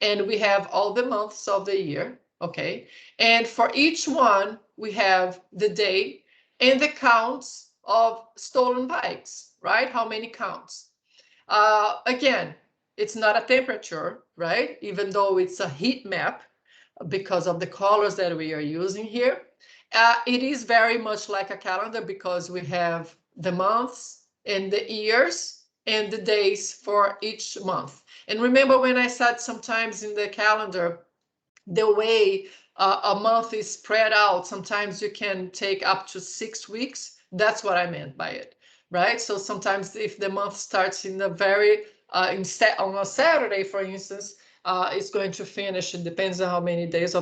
S1: And we have all the months of the year, okay? And for each one, we have the day and the counts of stolen bikes, right? How many counts? Again, it's not a temperature, right? Even though it's a heat map because of the colors that we are using here. It is very much like a calendar because we have the months and the years and the days for each month. And remember when I said sometimes in the calendar, the way a month is spread out, sometimes you can take up to 6 weeks. That's what I meant by it, right? So sometimes if the month starts in a very, instead on a Saturday, for instance, it's going to finish, it depends on how many days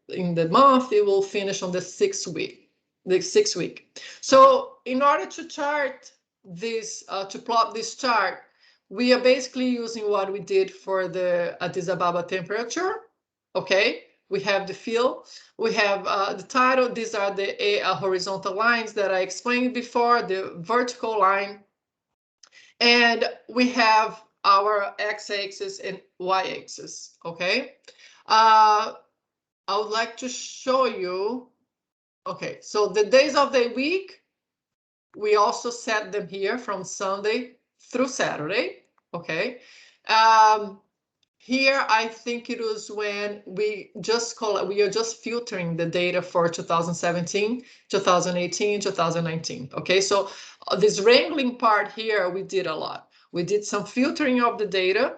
S1: in the month, it will finish on the 6th week, the 6th week. So in order to chart this, to plot this chart, we are basically using what we did for the Addis Ababa temperature. Okay, we have the field, we have the title. These are the horizontal lines that I explained before, the vertical line. And we have our x-axis and y-axis, okay? I would like to show you, okay, so the days of the week, we also set them here from Sunday through Saturday, okay? Here, I think it was when we are just filtering the data for 2017, 2018, 2019. Okay, so this wrangling part here, we did a lot. We did some filtering of the data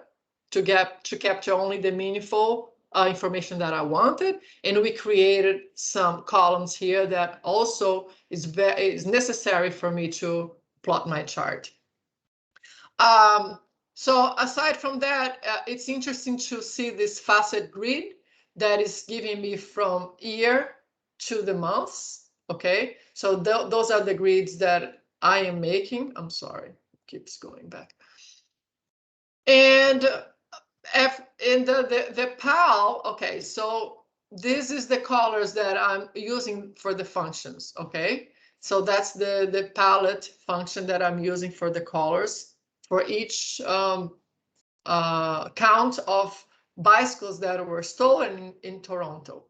S1: to capture only the meaningful information that I wanted, and we created some columns here that also is necessary for me to plot my chart. So aside from that, it's interesting to see this facet grid that is giving me from year to the months. Okay, so those are the grids that I am making. I'm sorry, it keeps going back. And the PAL, okay, so this is the colors that I'm using for the functions. Okay, so that's the palette function that I'm using for the colors for each count of bicycles that were stolen in Toronto.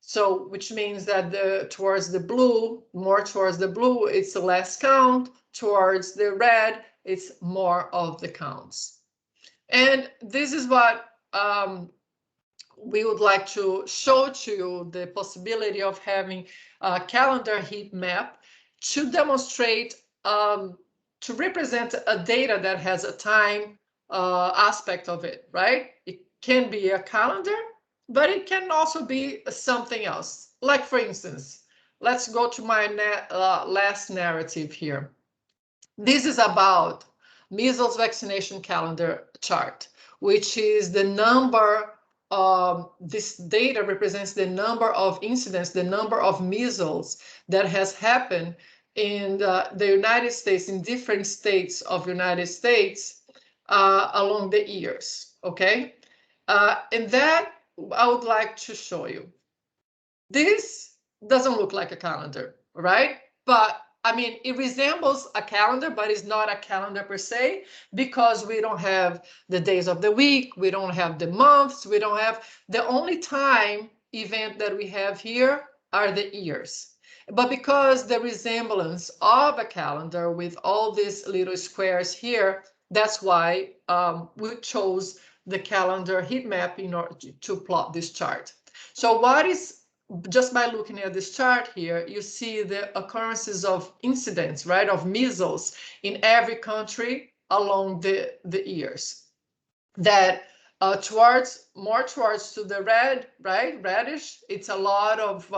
S1: So, which means that towards the blue, more towards the blue, it's a less count. towards the red, it's more of the counts. And this is what we would like to show to you, the possibility of having a calendar heat map to demonstrate, to represent a data that has a time aspect of it, right? It can be a calendar, but it can also be something else. Like, for instance, let's go to my last narrative here. This is about measles vaccination calendar chart, which is the number of, this data represents the number of incidents, the number of measles that has happened in the United States, in different states of United States along the years, okay? And that I would like to show you. This doesn't look like a calendar, right? But I mean, it resembles a calendar, but it's not a calendar per se, because we don't have the days of the week, we don't have the months, we don't have, the only time event that we have here are the years. But because the resemblance of a calendar with all these little squares here, that's why we chose the calendar heat map in order to plot this chart. So what is, just by looking at this chart here, you see the occurrences of incidents, right, of measles in every country along the years. That towards, more towards to the red, right, reddish, it's a lot of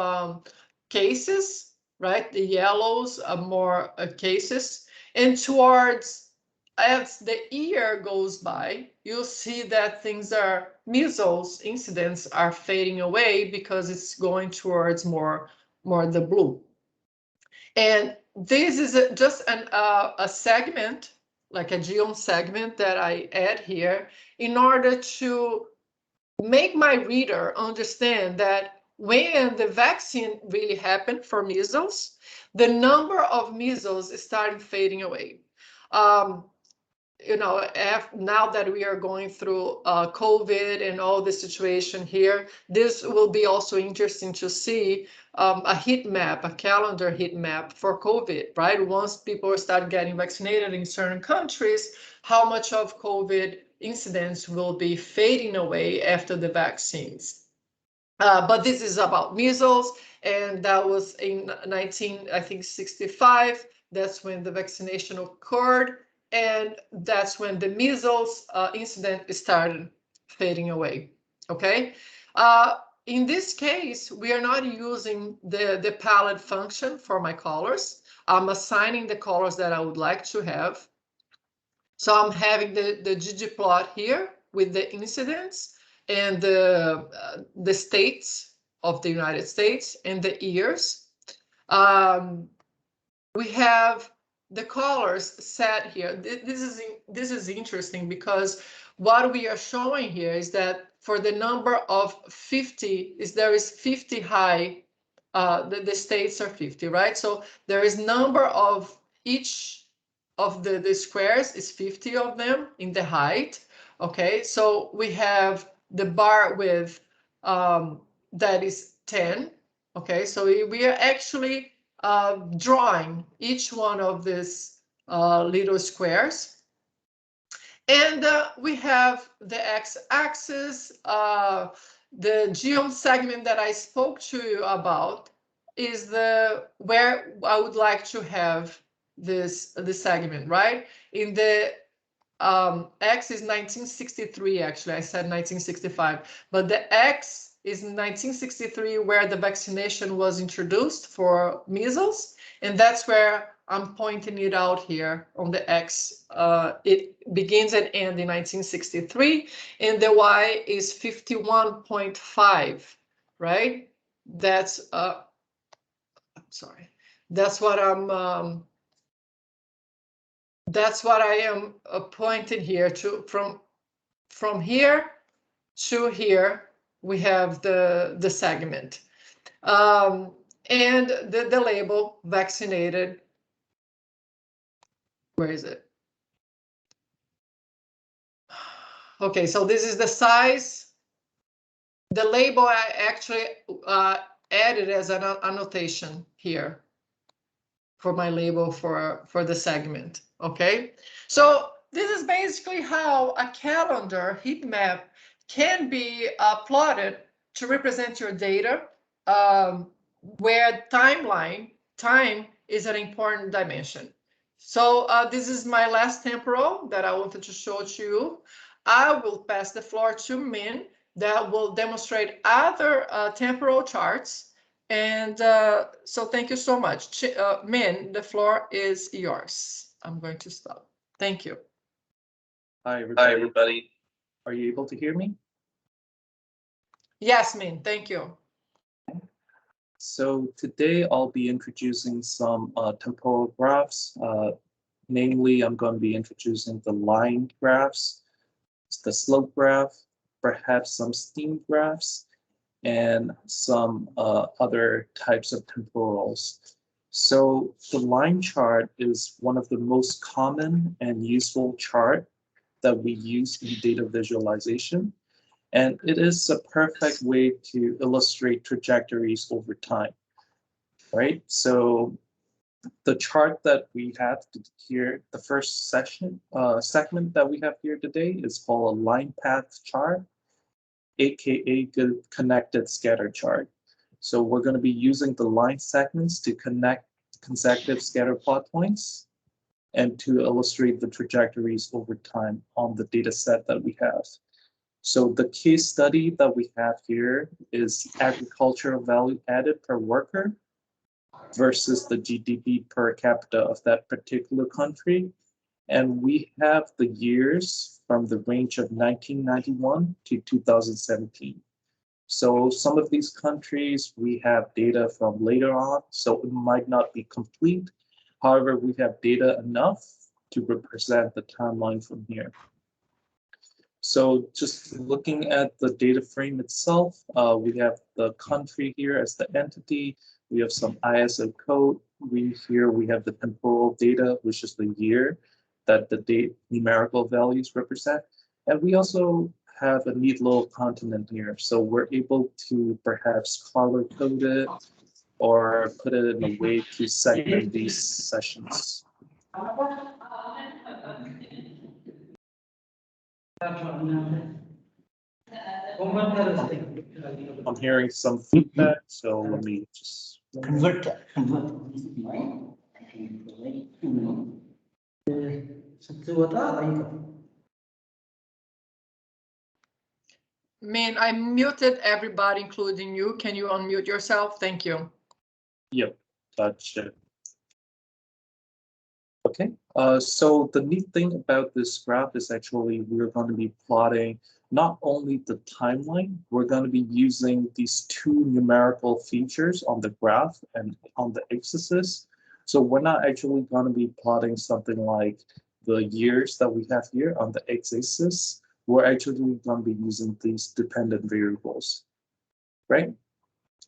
S1: cases, right? The yellows are more cases. And towards, as the year goes by, you'll see that things are, measles incidents are fading away because it's going towards more the blue. And this is just a segment, like a geom segment that I add here in order to make my reader understand that when the vaccine really happened for measles, the number of measles started fading away. You know, now that we are going through COVID and all the situation here, this will be also interesting to see a heat map, a calendar heat map for COVID, right? Once people start getting vaccinated in certain countries, how much of COVID incidents will be fading away after the vaccines. But this is about measles, and that was in 1965. That's when the vaccination occurred. And that's when the measles incident started fading away, okay? In this case, we are not using the palette function for my colors. I'm assigning the colors that I would like to have. So I'm having the ggplot here with the incidents and the states of the United States and the years. We have the colors set here. This is interesting because what we are showing here is that for the number of 50, there is 50 high, the states are 50, right? So there is number of each of the squares is 50 of them in the height, okay? So we have the bar width that is 10, okay? So we are actually drawing each one of these little squares. And we have the x-axis, the geom segment that I spoke to you about is where I would like to have this segment, right? In the X is 1963, actually, I said 1965, but the X is 1963 where the vaccination was introduced for measles, and that's where I'm pointing it out here on the X. It begins and ends in 1963, and the Y is 51.5, right? That's, I'm sorry, that's what I am pointing here to. From here to here, we have the segment. And the label vaccinated. Where is it? Okay, so this is the size. The label I actually added as an annotation here my label for the segment. Okay, so this is basically how a calendar heat map can be plotted to represent your data, where time is an important dimension. So this is my last temporal that I wanted to show to you. I will pass the floor to Min that will demonstrate other temporal charts. And so thank you so much. Min, the floor is yours. I'm going to stop. Thank you.
S4: Hi, everybody. Are you able to hear me?
S1: Yes, Min, thank you.
S4: So today I'll be introducing some temporal graphs. Namely, I'm going to be introducing the line graphs, the slope graph, perhaps some steam graphs, and some other types of temporals. So the line chart is one of the most common and useful chart that we use in data visualization. And it is a perfect way to illustrate trajectories over time, right? So the chart that we have here, the first segment that we have here today is called a line path chart, aka the connected scatter chart. So we're going to be using the line segments to connect consecutive scatter plot points and to illustrate the trajectories over time on the data set that we have. So the case study that we have here is agricultural value added per worker versus the GDP per capita of that particular country. And we have the years from the range of 1991 to 2017. So some of these countries, we have data from later on, so it might not be complete. However, we have data enough to represent the timeline from here. So just looking at the data frame itself, we have the country here as the entity. We have some ISO code. We have the temporal data, which is the year that the date numerical values represent. And we also have a neat little continent here. So we're able to perhaps color code it or put it in a way to segment these sessions. I'm hearing some feedback, so let me just.
S1: Min, I muted everybody, including you. Can you unmute yourself? Thank you.
S4: Yep, gotcha. Okay, so the neat thing about this graph is actually we're going to be plotting not only the timeline, we're going to be using these two numerical features on the graph and on the x-axis. So we're not actually going to be plotting something like the years that we have here on the x-axis. We're actually going to be using these dependent variables, right?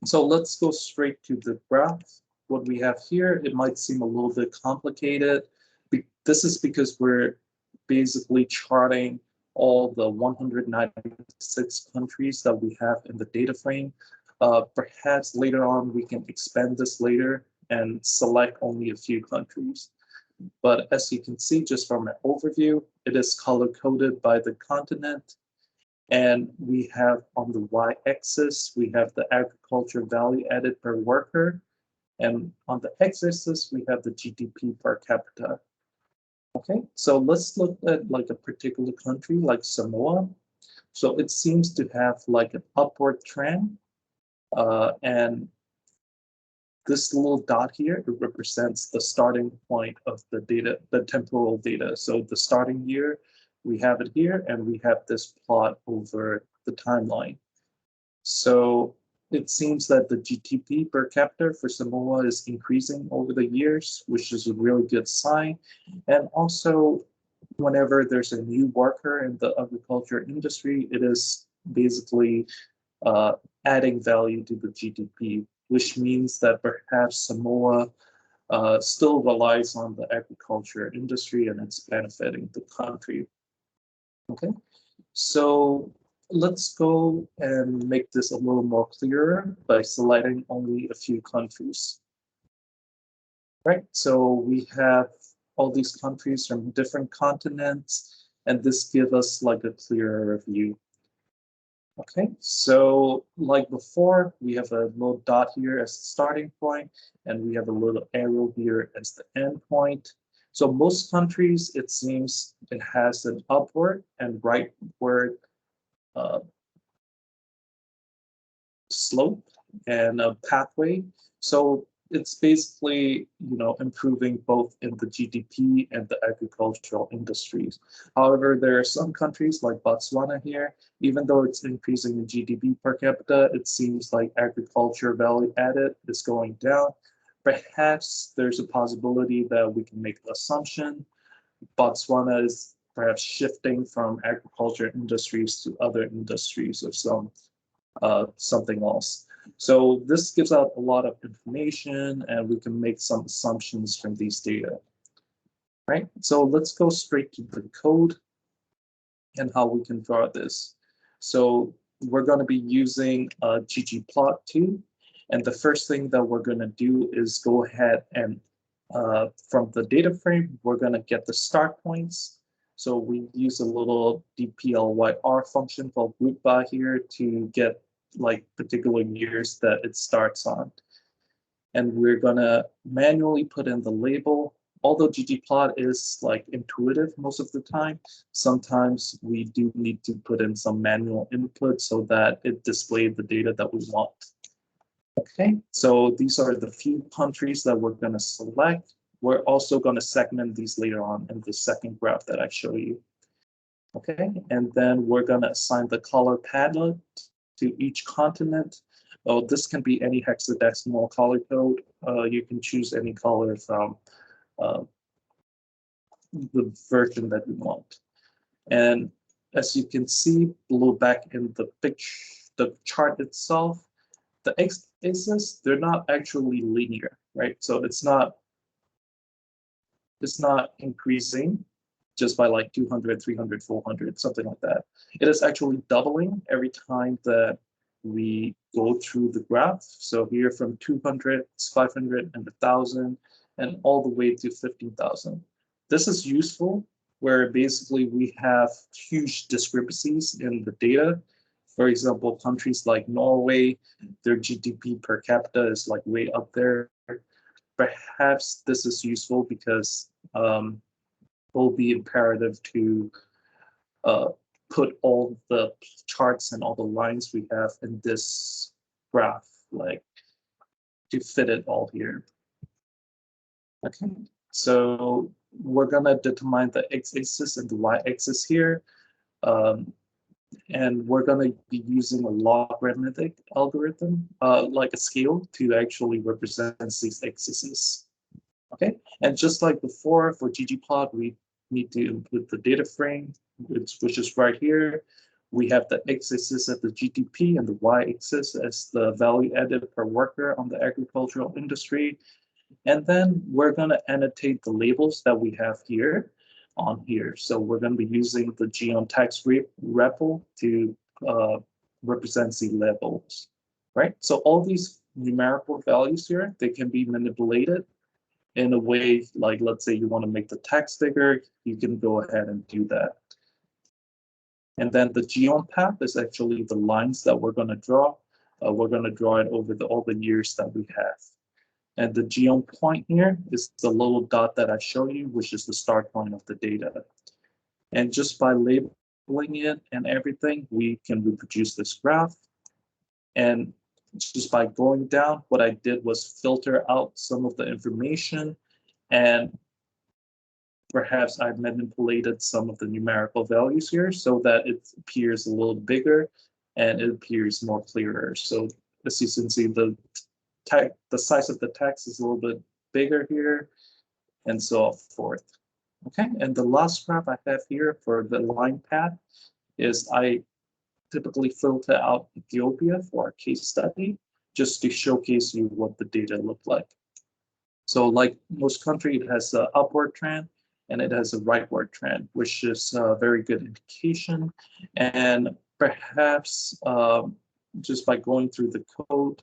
S4: So let's go straight to the graph. What we have here, it might seem a little bit complicated. This is because we're basically charting all the 196 countries that we have in the data frame. Perhaps later on, we can expand this later and select only a few countries. But as you can see, just from an overview, it is color-coded by the continent. And we have on the y-axis, we have the agriculture value added per worker. And on the x-axis, we have the GDP per capita. Okay, so let's look at like a particular country like Samoa. So it seems to have like an upward trend. And this little dot here, it represents the starting point of the data, the temporal data. So the starting year, we have it here, and we have this plot over the timeline. So it seems that the GDP per capita for Samoa is increasing over the years, which is a really good sign. And also, whenever there's a new worker in the agriculture industry, it is basically adding value to the GDP, which means that perhaps Samoa still relies on the agriculture industry and it's benefiting the country. Okay, so let's go and make this a little more clearer by selecting only a few countries. right? So we have all these countries from different continents, and this gives us like a clearer view. Okay, so like before, we have a little dot here as the starting point, and we have a little arrow here as the end point. So most countries, it seems it has an upward and rightward uh, slope and a pathway. So it's basically, improving both in the GDP and the agricultural industries. However, there are some countries like Botswana here, even though it's increasing in GDP per capita, it seems like agriculture value added is going down. Perhaps there's a possibility that we can make the assumption Botswana is perhaps shifting from agriculture industries to other industries of something else. So this gives out a lot of information, and we can make some assumptions from these data, right? So let's go straight to the code and how we can draw this. So we're going to be using ggplot2, and the first thing that we're going to do is go ahead and from the data frame, we're going to get the start points. So we use a little dplyr function called root by here to get like particular years that it starts on. And we're going to manually put in the label. Although ggplot is like intuitive most of the time, sometimes we do need to put in some manual input so that it displays the data that we want. Okay, so these are the few countries that we're going to select. We're also going to segment these later on in the second graph that I show you. Okay, and then we're going to assign the color palette to each continent. Oh, this can be any hexadecimal color code. You can choose any color from the version that you want. And as you can see below back in the picture, the chart itself, the x-axis, they're not actually linear, right? So it's not increasing just by like 200, 300, 400, something like that. It is actually doubling every time that we go through the graph. So here from 200, 500, and 1,000, and all the way to 15,000. This is useful where basically we have huge discrepancies in the data. For example, countries like Norway, their GDP per capita is like way up there. Perhaps this is useful because it will be imperative to put all the charts and all the lines we have in this graph, like to fit it all here. Okay, so we're gonna determine the x-axis and the y-axis here. And we're going to be using a logarithmic algorithm, like a scale, to actually represent these axes. Okay, and just like before for ggplot, we need to input the data frame, which is right here. We have the x-axis at the GDP and the y-axis as the value added per worker on the agricultural industry. And then we're going to annotate the labels that we have here on here. So we're going to be using the geom text REPL to represent the labels, right? So all these numerical values here, they can be manipulated in a way like, let's say you want to make the text bigger, you can go ahead and do that. And then the geom path is actually the lines that we're going to draw. We're going to draw it over all the years that we have. And the geom point here is the little dot that I show you, which is the start point of the data. And just by labeling it and everything, we can reproduce this graph. And just by going down, what I did was filter out some of the information, and perhaps I manipulated some of the numerical values here so that it appears a little bigger and it appears more clearer. So as you can see, the size of the text is a little bit bigger here, and so forth. Okay, and the last graph I have here for the line path is I typically filter out Ethiopia for our case study, just to showcase you what the data look like. So like most country, it has an upward trend and it has a rightward trend, which is a very good indication. And perhaps just by going through the code,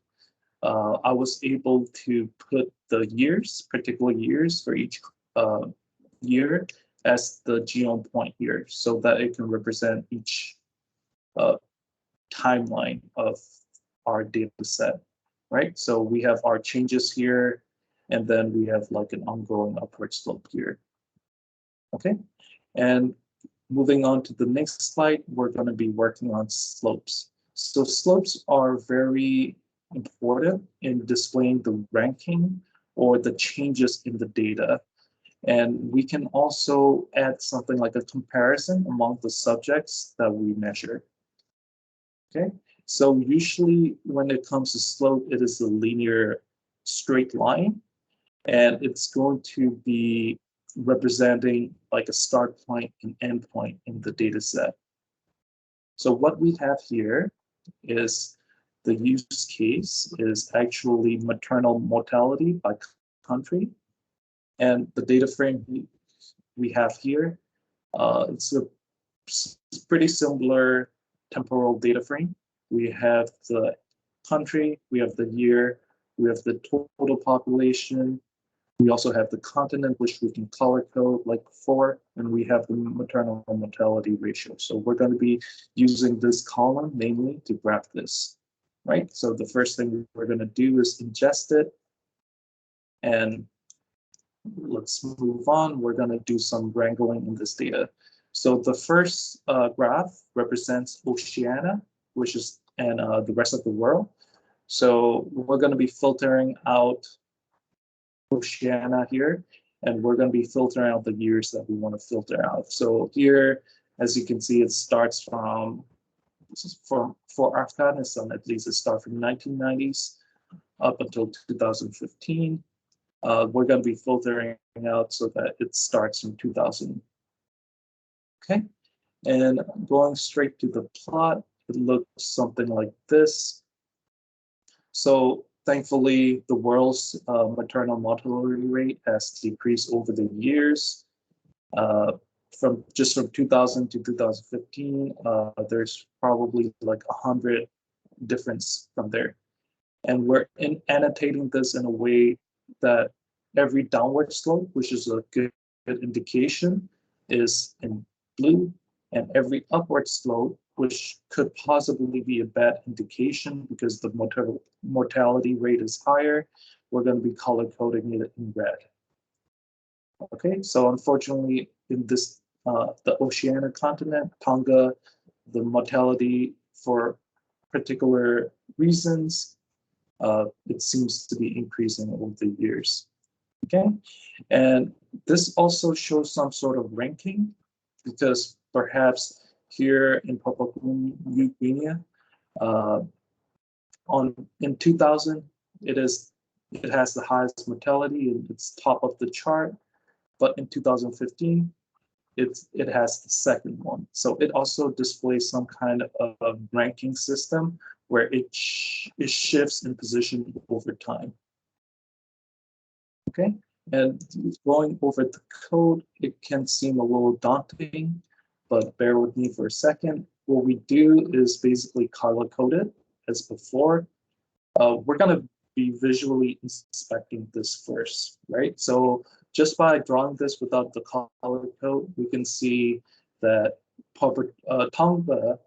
S4: I was able to put the years, particular years for each year as the genome point here, so that it can represent each timeline of our data set, right? So we have our changes here, and then we have like an ongoing upward slope here. Okay, and moving on to the next slide, we're going to be working on slopes. So slopes are very important in displaying the ranking or the changes in the data. And we can also add something like a comparison among the subjects that we measure. Okay, so usually when it comes to slope, it is a linear straight line, and it's going to be representing like a start point and end point in the data set. So what we have here is the use case is actually maternal mortality by country. And the data frame we have here, it's a pretty similar temporal data frame. We have the country, we have the year, we have the total population, we also have the continent, which we can color code like before, and we have the maternal mortality ratio. So we're going to be using this column mainly to graph this, right? So the first thing we're going to do is ingest it, and let's move on. We're going to do some wrangling in this data. So the first graph represents Oceania, which is and the rest of the world. So we're going to be filtering out Oceania here, and we're going to be filtering out the years that we want to filter out. So here, as you can see, it starts from, for Afghanistan at least, it starts from 1990s up until 2015. We're going to be filtering out so that it starts from 2000. Okay, and going straight to the plot, it looks something like this. So thankfully, the world's maternal mortality rate has decreased over the years. From 2000 to 2015, there's probably like 100 difference from there. And we're annotating this in a way that every downward slope, which is a good indication, is in blue, and every upward slope, which could possibly be a bad indication because the mortality rate is higher, we're going to be color coding it in red. Okay, so unfortunately, in this the Oceania continent, Tonga, the mortality for particular reasons, it seems to be increasing over the years. Okay, and this also shows some sort of ranking, because perhaps here in Papua New Guinea, in 2000, it has the highest mortality and it's top of the chart, but in 2015, it has the second one. So it also displays some kind of ranking system where it shifts in position over time. Okay, and going over the code, it can seem a little daunting, but bear with me for a second. What we do is basically color code it as before. We're going to be visually inspecting this first, right? So just by drawing this without the color code, we can see that Tonga,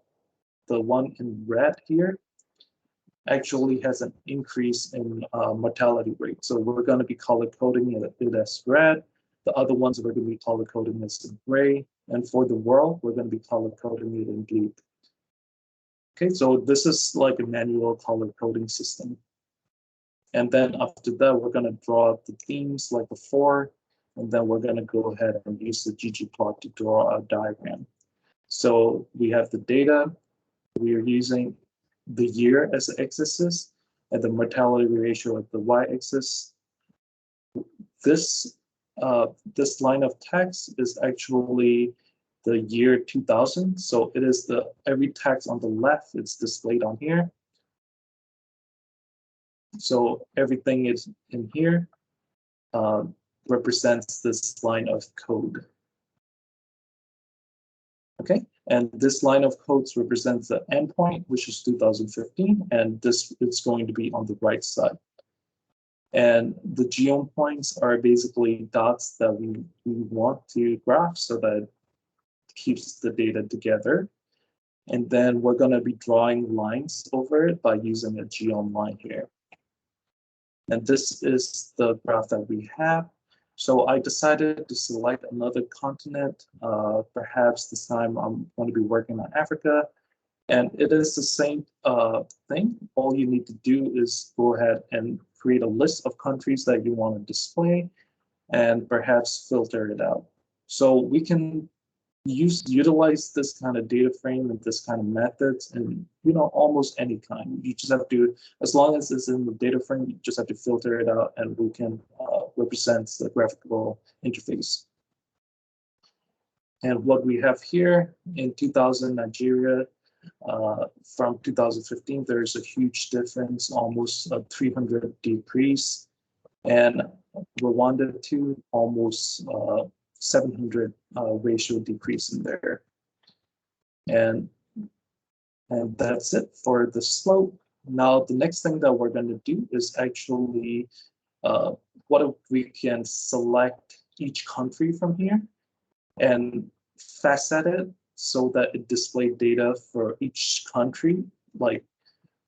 S4: the one in red here, actually has an increase in mortality rate. So we're going to be color coding it as red. The other ones we're going to be color coding as in gray. And for the world, we're going to be color coding it in blue. Okay, so this is like a manual color coding system. And then after that, we're going to draw the themes like before. And then we're going to go ahead and use the ggplot to draw a diagram. So we have the data. We are using the year as the x-axis and the mortality ratio at the y-axis. This line of text is actually the year 2000. So it is every text on the left is displayed on here. So everything is in here represents this line of code. Okay, And this line of codes represents the endpoint, which is 2015, and this is going to be on the right side. And the geom points are basically dots that we want to graph so that it keeps the data together. And then we're going to be drawing lines over it by using a geom line here. And this is the graph that we have. So I decided to select another continent. Perhaps this time I'm going to be working on Africa. And it is the same thing. All you need to do is go ahead and create a list of countries that you want to display and perhaps filter it out. So we can utilize this kind of data frame and this kind of methods and almost any kind. You just have to, as long as it's in the data frame, you just have to filter it out and we can represent the graphical interface. And what we have here in 2000 Nigeria, from 2015, there's a huge difference, almost a 300 decrease, and Rwanda too, almost 700 ratio decrease in there. And that's it for the slope. Now, the next thing that we're going to do is actually what if we can select each country from here and facet it so that it displays data for each country, like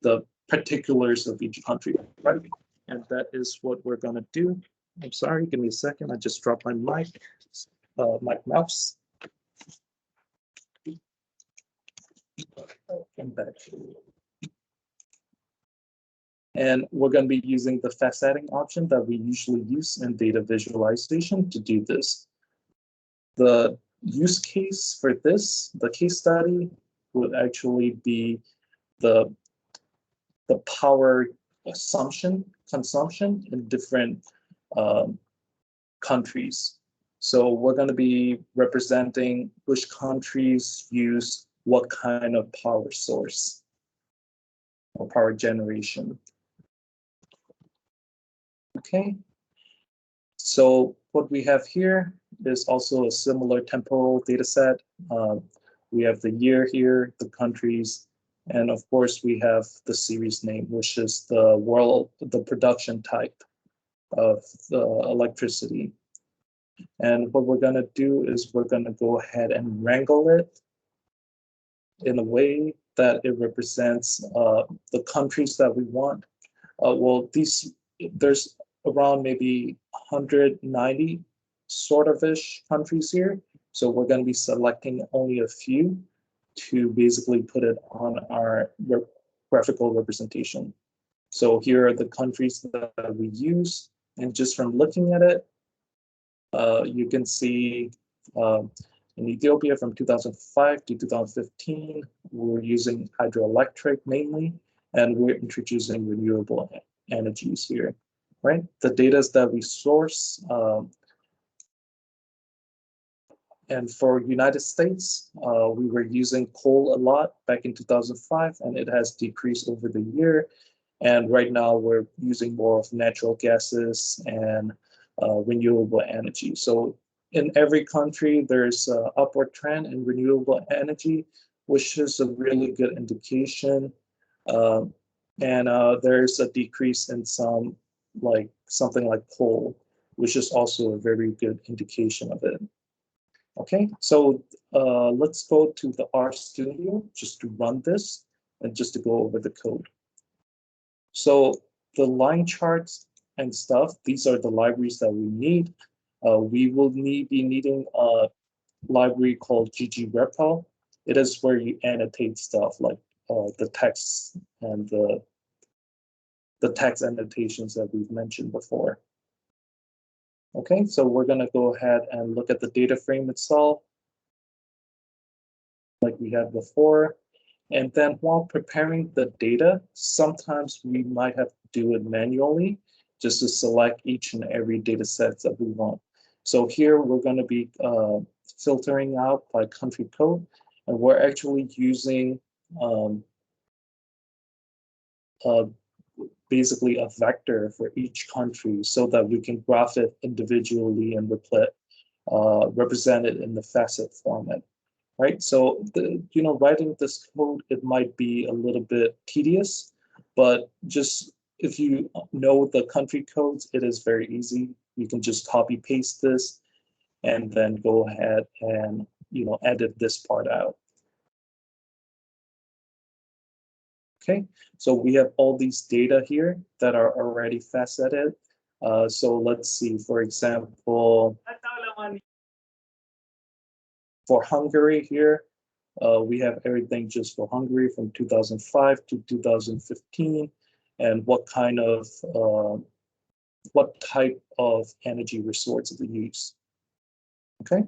S4: the particulars of each country, right? And that is what we're going to do. I'm sorry, give me a second. I just dropped my mic, my mouse. And back. And we're going to be using the faceting option that we usually use in data visualization to do this. The use case for this, the case study, would actually be the power consumption in different countries. So we're going to be representing which countries use what kind of power source or power generation. Okay. So what we have here is also a similar temporal data set. We have the year here, the countries, and of course we have the series name, which is the production type of the electricity. And what we're going to do is we're going to go ahead and wrangle it in a way that it represents the countries that we want. Well, there's around maybe 190 sort of-ish countries here. So we're going to be selecting only a few to basically put it on our graphical representation. So here are the countries that we use. And just from looking at it, you can see in Ethiopia from 2005 to 2015, we're using hydroelectric mainly, and we're introducing renewable energies here, right? The data that we source, and for United States, we were using coal a lot back in 2005, and it has decreased over the year. And right now we're using more of natural gases and renewable energy. So in every country, there's an upward trend in renewable energy, which is a really good indication. And there's a decrease in something like coal, which is also a very good indication of it. Okay, so let's go to the R Studio just to run this and just to go over the code. So the line charts and stuff, these are the libraries that we need. We will be needing a library called ggRepl. It is where you annotate stuff like the text and the text annotations that we've mentioned before. Okay, so we're going to go ahead and look at the data frame itself, like we had before. And then while preparing the data, sometimes we might have to do it manually just to select each and every data set that we want. So here we're going to be filtering out by country code, and we're actually using basically a vector for each country so that we can graph it individually and represent it in the facet format. right? So writing this code, it might be a little bit tedious, but just if you know the country codes, it is very easy. You can just copy paste this and then go ahead and edit this part out. Okay, so we have all these data here that are already faceted. So let's see, for example, for Hungary here, we have everything just for Hungary from 2005 to 2015, and what type of energy resource they use. Okay,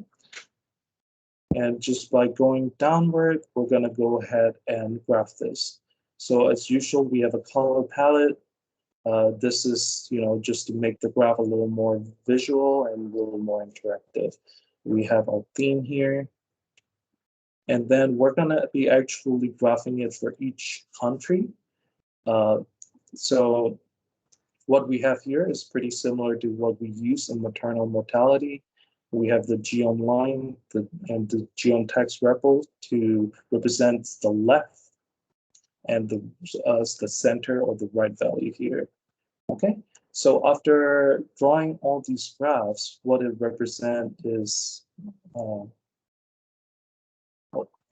S4: and just by going downward, we're going to go ahead and graph this. So as usual, we have a color palette. This is, just to make the graph a little more visual and a little more interactive. We have our theme here. And then we're going to be actually graphing it for each country. So what we have here is pretty similar to what we use in maternal mortality. We have the geom line and the geom text repo to represent the left and the center or the right value here. Okay, so after drawing all these graphs, what it represents is,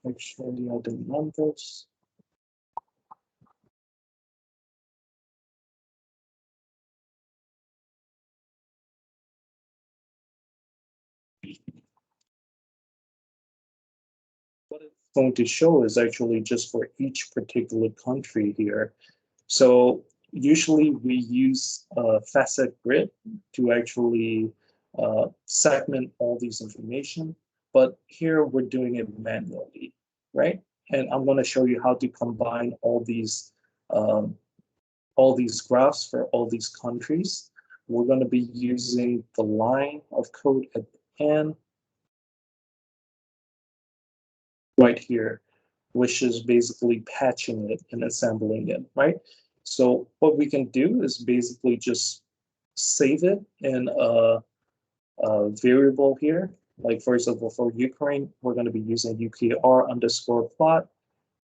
S4: actually, I didn't run this. What it's going to show is actually just for each particular country here. So usually we use facet grid to actually segment all these information, but here we're doing it manually, right? And I'm going to show you how to combine all these graphs for all these countries. We're going to be using the line of code at the end right here, which is basically patching it and assembling it, right? So what we can do is basically just save it in a variable here. Like for example, for Ukraine, we're going to be using UKR_plot.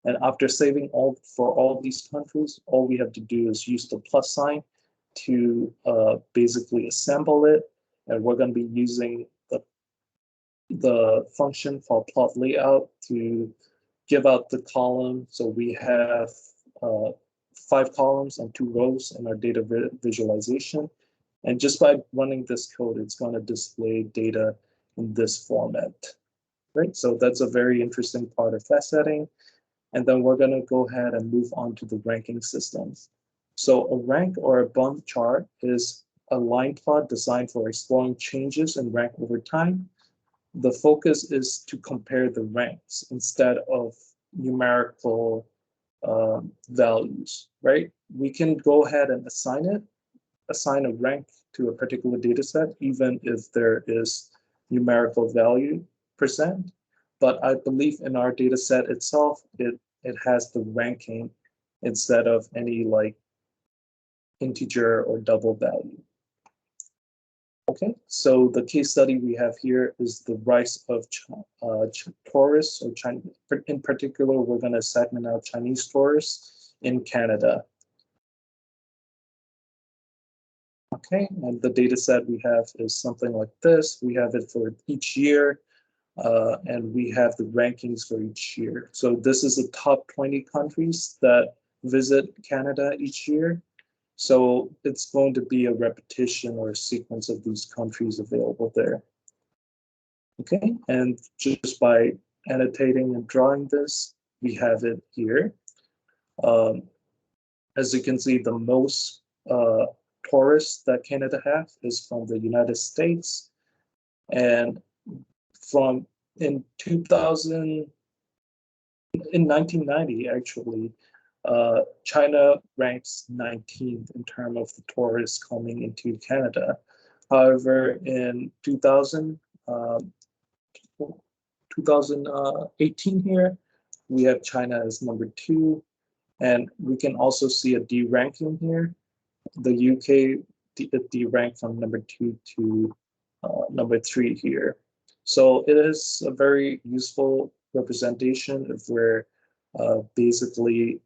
S4: And after saving for all these countries, all we have to do is use the plus sign to basically assemble it. And we're going to be using the function called plot layout to give out the column. So we have 5 columns and 2 rows in our data visualization. And just by running this code, it's going to display data in this format, right? So that's a very interesting part of faceting. And then we're going to go ahead and move on to the ranking systems. So a rank or a bump chart is a line plot designed for exploring changes in rank over time. The focus is to compare the ranks instead of numerical values, right? We can go ahead and assign a rank to a particular data set, even if there is numerical value present. But I believe in our data set itself, it has the ranking instead of any like integer or double value. Okay, so the case study we have here is the rise of tourists, or China. In particular, we're going to segment out Chinese tourists in Canada. Okay, and the data set we have is something like this. We have it for each year, and we have the rankings for each year. So this is the top 20 countries that visit Canada each year. So it's going to be a repetition or a sequence of these countries available there. Okay, and just by annotating and drawing this, we have it here. As you can see, the most tourists that Canada has is from the United States. And in 1990, actually, China ranks 19th in terms of the tourists coming into Canada. However, in 2018 here, we have China as number 2. And we can also see a deranking here. The UK deranked from number 2 to number 3 here. So it is a very useful representation if we're basically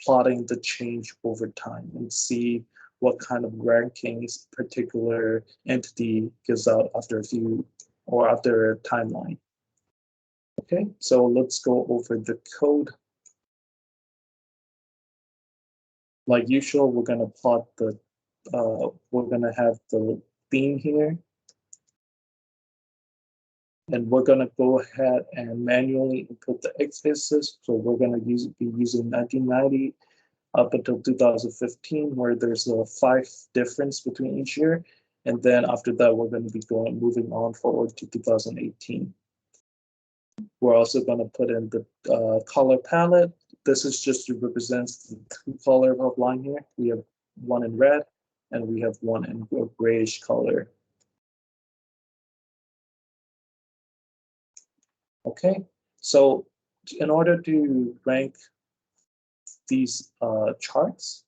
S4: plotting the change over time and see what kind of rankings particular entity gives out after a few or after a timeline. Okay, so let's go over the code. Like usual, we're going to plot the, we're going to have the theme here. And we're going to go ahead and manually input the x-axis. So we're going to be using 1990 up until 2015, where there's a 5 difference between each year. And then after that, we're going to be moving on forward to 2018. We're also going to put in the color palette. This is just to represent the 2 color of line here. We have one in red and we have one in a grayish color. Okay, so in order to rank these charts,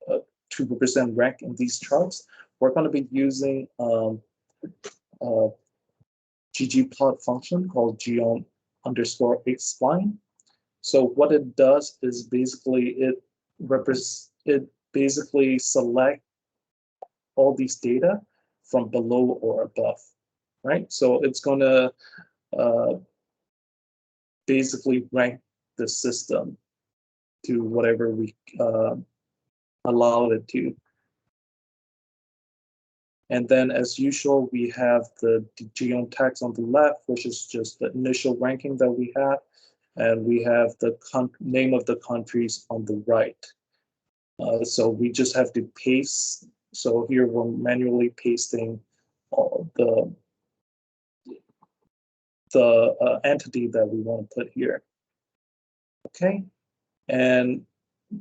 S4: to represent rank in these charts, we're going to be using a ggplot function called geom_xspline. So what it does is basically it basically select all these data from below or above, right? So it's going to basically rank the system to whatever we allow it to. And then as usual, we have the geom tags on the left, which is just the initial ranking that we have. And we have the name of the countries on the right. So we just have to paste. So here we're manually pasting all the entity that we want to put here. Okay, and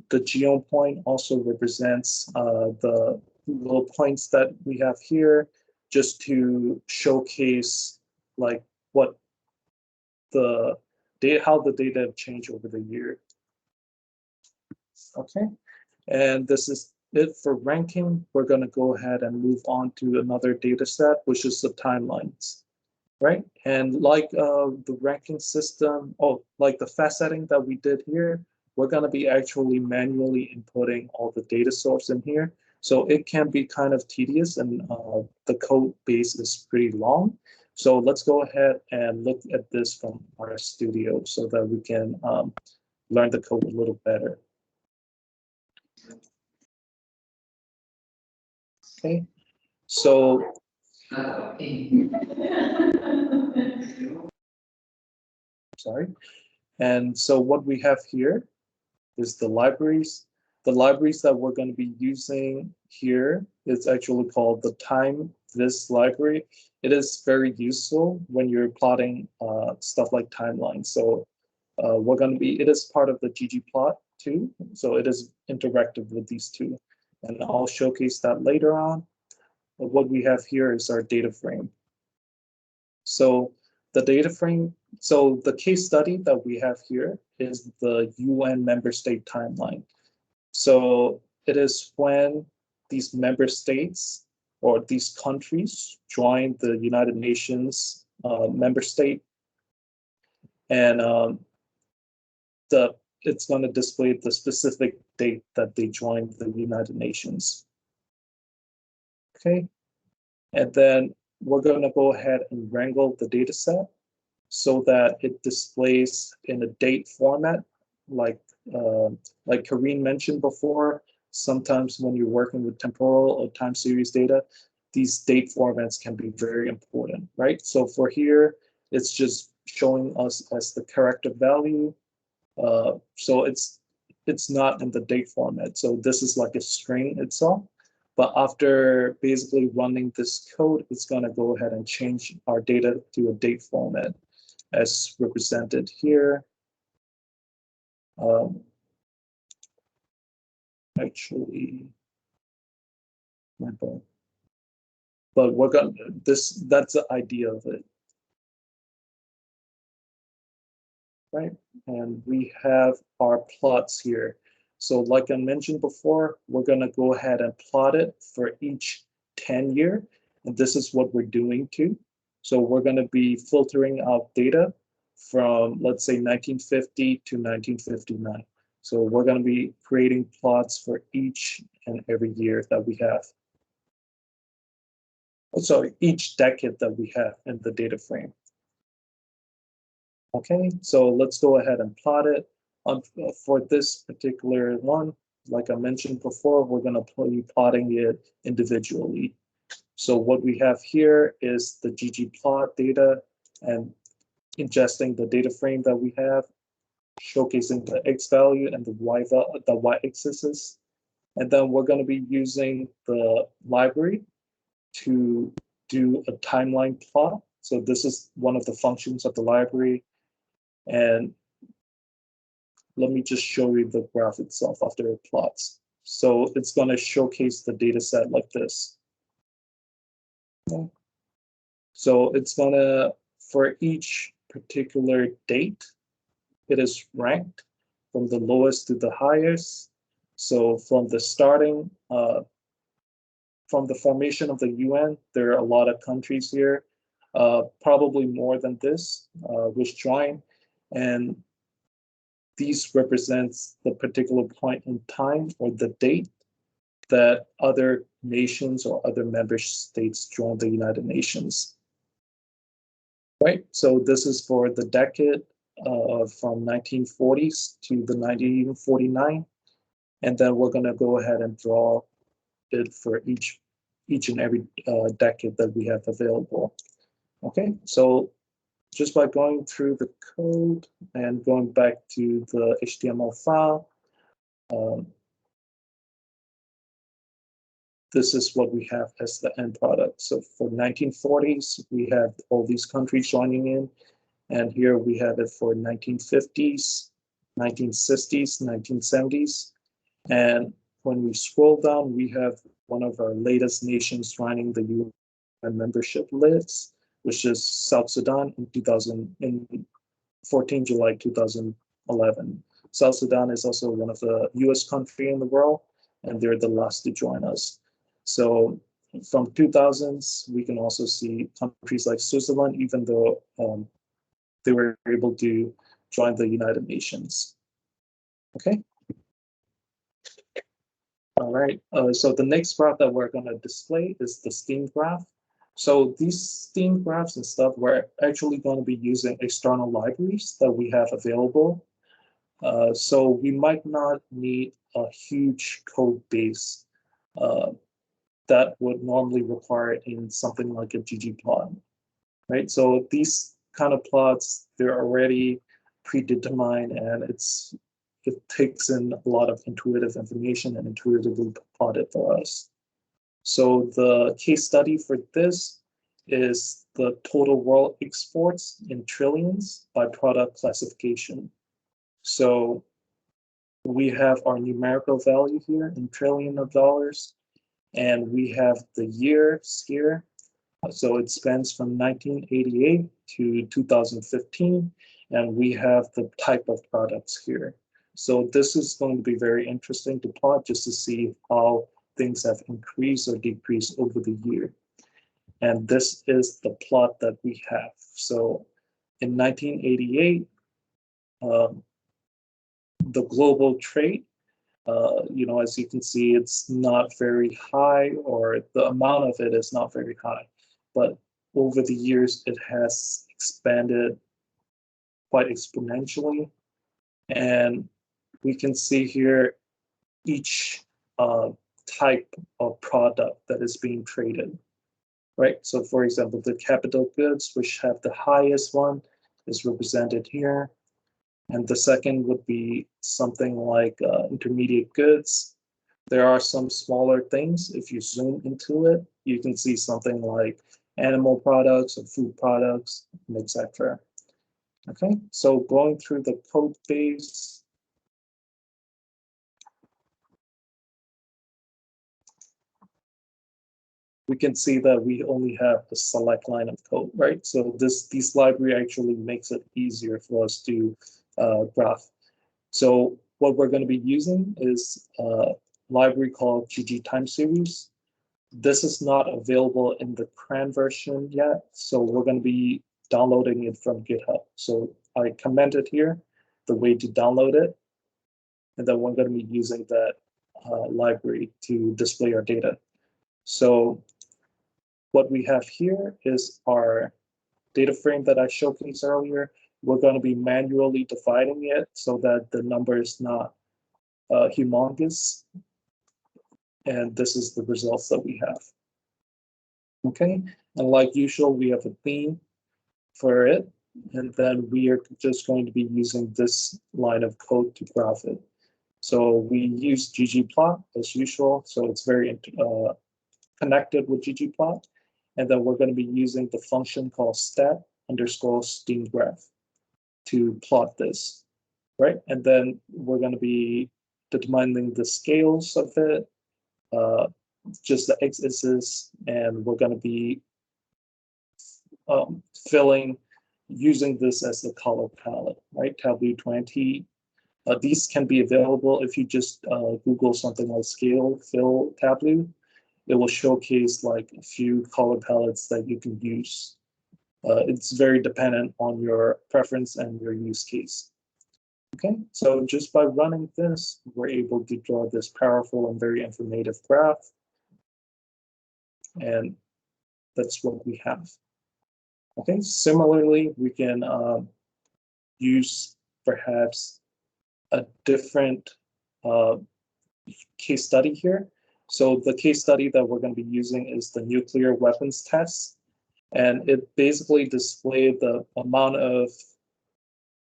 S4: the geom point also represents the little points that we have here, just to showcase like what the data, how the data have changed over the year. Okay, and this is it for ranking. We're going to go ahead and move on to another data set, which is the timelines. Right, and like the ranking system, like the fast setting that we did here, we're going to be actually manually inputting all the data source in here. So it can be kind of tedious, and the code base is pretty long. So let's go ahead and look at this from our studio so that we can learn the code a little better. Okay, so sorry. And so what we have here is the libraries. The libraries that we're going to be using here is actually called the time_vis library. It is very useful when you're plotting stuff like timelines. So we're going to be, it is part of the ggplot too. So it is interactive with these two. And I'll showcase that later on. But what we have here is our data frame. So the data frame, so the case study that we have here is the UN member state timeline. So it is when these member states or these countries join the United Nations member state, and it's going to display the specific date that they joined the United Nations. Okay, and then we're going to go ahead and wrangle the data set so that it displays in a date format, like Karine mentioned before. Sometimes when you're working with temporal or time series data, these date formats can be very important, right? So for here, it's just showing us as the character value. So it's not in the date format. So this is like a string itself. But after basically running this code, it's going to go ahead and change our data to a date format as represented here. Actually, my bad. But we're going that's the idea of it. Right, and we have our plots here. So like I mentioned before, we're going to go ahead and plot it for each 10 year. And this is what we're doing too. So we're going to be filtering out data from, let's say, 1950 to 1959. So we're going to be creating plots for each and every year that we have. Sorry, each decade that we have in the data frame. Okay, so let's go ahead and plot it. For this particular one, like I mentioned before, we're going to be plotting it individually. So what we have here is the ggplot data and ingesting the data frame that we have, showcasing the x value and the y-axis. And then we're going to be using the library to do a timeline plot. So this is one of the functions of the library. And let me just show you the graph itself after it plots. So it's going to showcase the data set like this. Okay. So it's going to, for each particular date, it is ranked from the lowest to the highest. So from the starting, from the formation of the UN, there are a lot of countries here, probably more than this, which joined. And these represents the particular point in time or the date that other nations or other member states joined the United Nations. Right, so this is for the decade from 1940s to the 1949. And then we're going to go ahead and draw it for each and every decade that we have available. Okay, so just by going through the code and going back to the HTML file, this is what we have as the end product. So for 1940s, we have all these countries joining in. And here we have it for 1950s, 1960s, 1970s. And when we scroll down, we have one of our latest nations joining the UN membership list, which is South Sudan in 14 July 2011. South Sudan is also one of the newest country in the world, and they're the last to join us. So from 2000s, we can also see countries like Switzerland, even though they were able to join the United Nations. Okay. All right, so the next graph that we're going to display is the steam graph. So these steam graphs and stuff, we're actually going to be using external libraries that we have available. So we might not need a huge code base that would normally require in something like a ggplot, right? So these kind of plots, they're already predetermined, and it takes in a lot of intuitive information and intuitively plotted for us. So the case study for this is the total world exports in trillions by product classification. So we have our numerical value here in trillion of dollars, and we have the years here. So it spans from 1988 to 2015, and we have the type of products here. So this is going to be very interesting to plot just to see how things have increased or decreased over the year. And this is the plot that we have. So in 1988, the global trade, as you can see, it's not very high, or the amount of it is not very high. But over the years, it has expanded quite exponentially. And we can see here each type of product that is being traded, right? So for example, the capital goods, which have the highest one, is represented here. And the second would be something like intermediate goods. There are some smaller things. If you zoom into it, you can see something like animal products or food products, etc. Okay, so going through the code base, we can see that we only have a select line of code, right? So this library actually makes it easier for us to graph. So what we're going to be using is a library called GG Time Series. This is not available in the CRAN version yet, so we're going to be downloading it from GitHub. So I commented here the way to download it. And then we're going to be using that library to display our data. So what we have here is our data frame that I showcased earlier. We're going to be manually dividing it so that the number is not humongous. And this is the results that we have. Okay, and like usual, we have a theme for it. And then we are just going to be using this line of code to graph it. So we use ggplot as usual. So it's very connected with ggplot. And then we're going to be using the function called stat_steamgraph to plot this, right? And then we're going to be determining the scales of it, just the x-axis, and we're going to be filling, using this as the color palette, right? Tableau 20. These can be available if you just Google something like scale fill Tableau. It will showcase like a few color palettes that you can use. It's very dependent on your preference and your use case. Okay, so just by running this, we're able to draw this powerful and very informative graph. And that's what we have. Okay, similarly, we can use perhaps a different case study here. So the case study that we're going to be using is the nuclear weapons test. And it basically displayed the amount of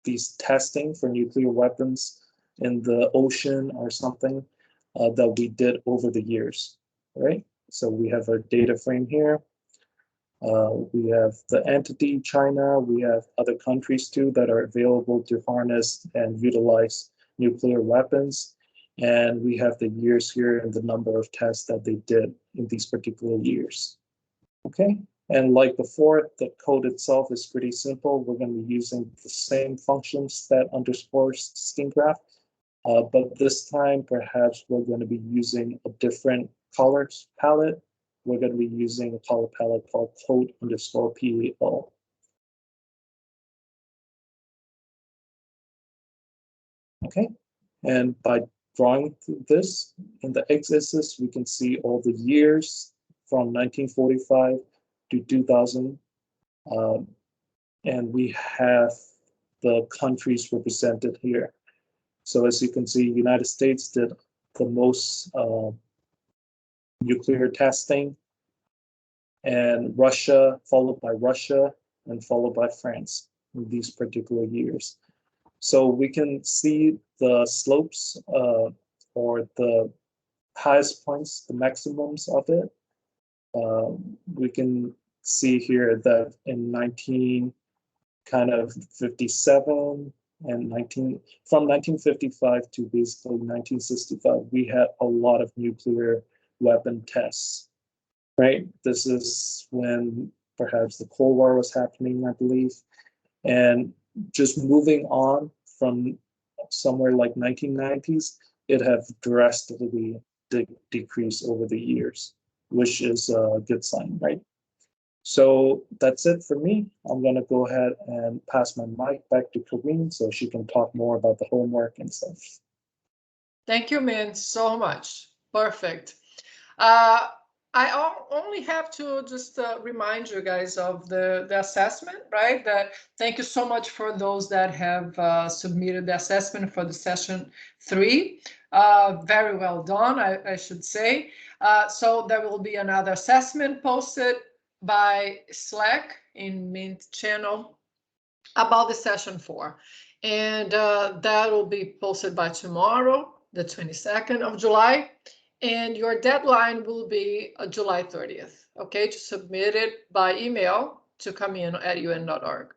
S4: these testing for nuclear weapons in the ocean or something that we did over the years, right? So we have our data frame here. We have the entity China. We have other countries too that are available to harness and utilize nuclear weapons. And we have the years here and the number of tests that they did in these particular years. Okay, and like before, the code itself is pretty simple. We're going to be using the same function stat_steamgraph, but this time perhaps we're going to be using a different colors palette. We're going to be using a color palette called code_PAL. Okay, and by drawing this in the x-axis, we can see all the years from 1945 to 2000. And we have the countries represented here. So as you can see, United States did the most nuclear testing, and Russia, followed by Russia, and followed by France in these particular years. So we can see the slopes or the highest points, the maximums of it. We can see here that in 1957 and from 1955 to basically 1965, we had a lot of nuclear weapon tests, right? This is when perhaps the Cold War was happening, I believe. And just moving on from somewhere like 1990s, it have drastically decreased over the years, which is a good sign, right? So that's it for me. I'm going to go ahead and pass my mic back to Corinne so she can talk more about the homework and stuff.
S1: Thank you, Min, so much. Perfect. I only have to just remind you guys of the assessment, right? That thank you so much for those that have submitted the assessment for the session 3. Very well done, I should say. So there will be another assessment posted by Slack in Mint channel about the session 4. And that will be posted by tomorrow, the 22nd of July. And your deadline will be July 30th, okay, to submit it by email to kamino@un.org.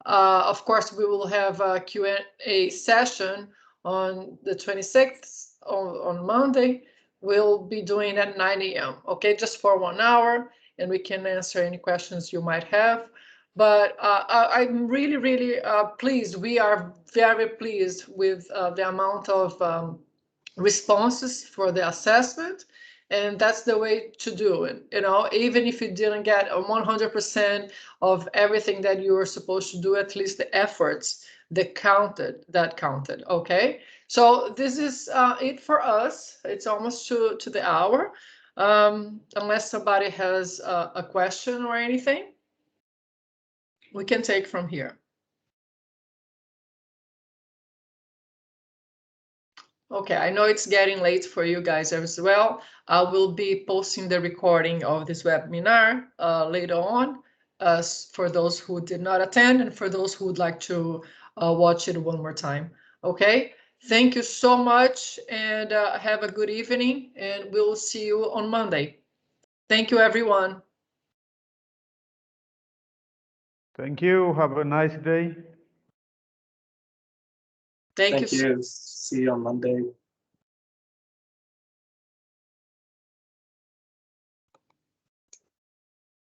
S1: Of course, we will have a Q&A session on the 26th on Monday. We'll be doing at 9 a.m., okay, just for 1 hour, and we can answer any questions you might have. But I'm really, really pleased. We are very pleased with the amount of responses for the assessment, And that's the way to do it. You know, even if you didn't get 100% of everything that you were supposed to do, at least the efforts that counted. Okay. So this is it for us. It's almost to the hour. Unless somebody has a question or anything, we can take from here. Okay, I know it's getting late for you guys as well. I will be posting the recording of this webinar later on for those who did not attend and for those who would like to watch it one more time. Okay, thank you so much and have a good evening, and we'll see you on Monday. Thank you, everyone.
S2: Thank you. Have a nice day.
S1: Thank you.
S4: Thank you. See you on Monday.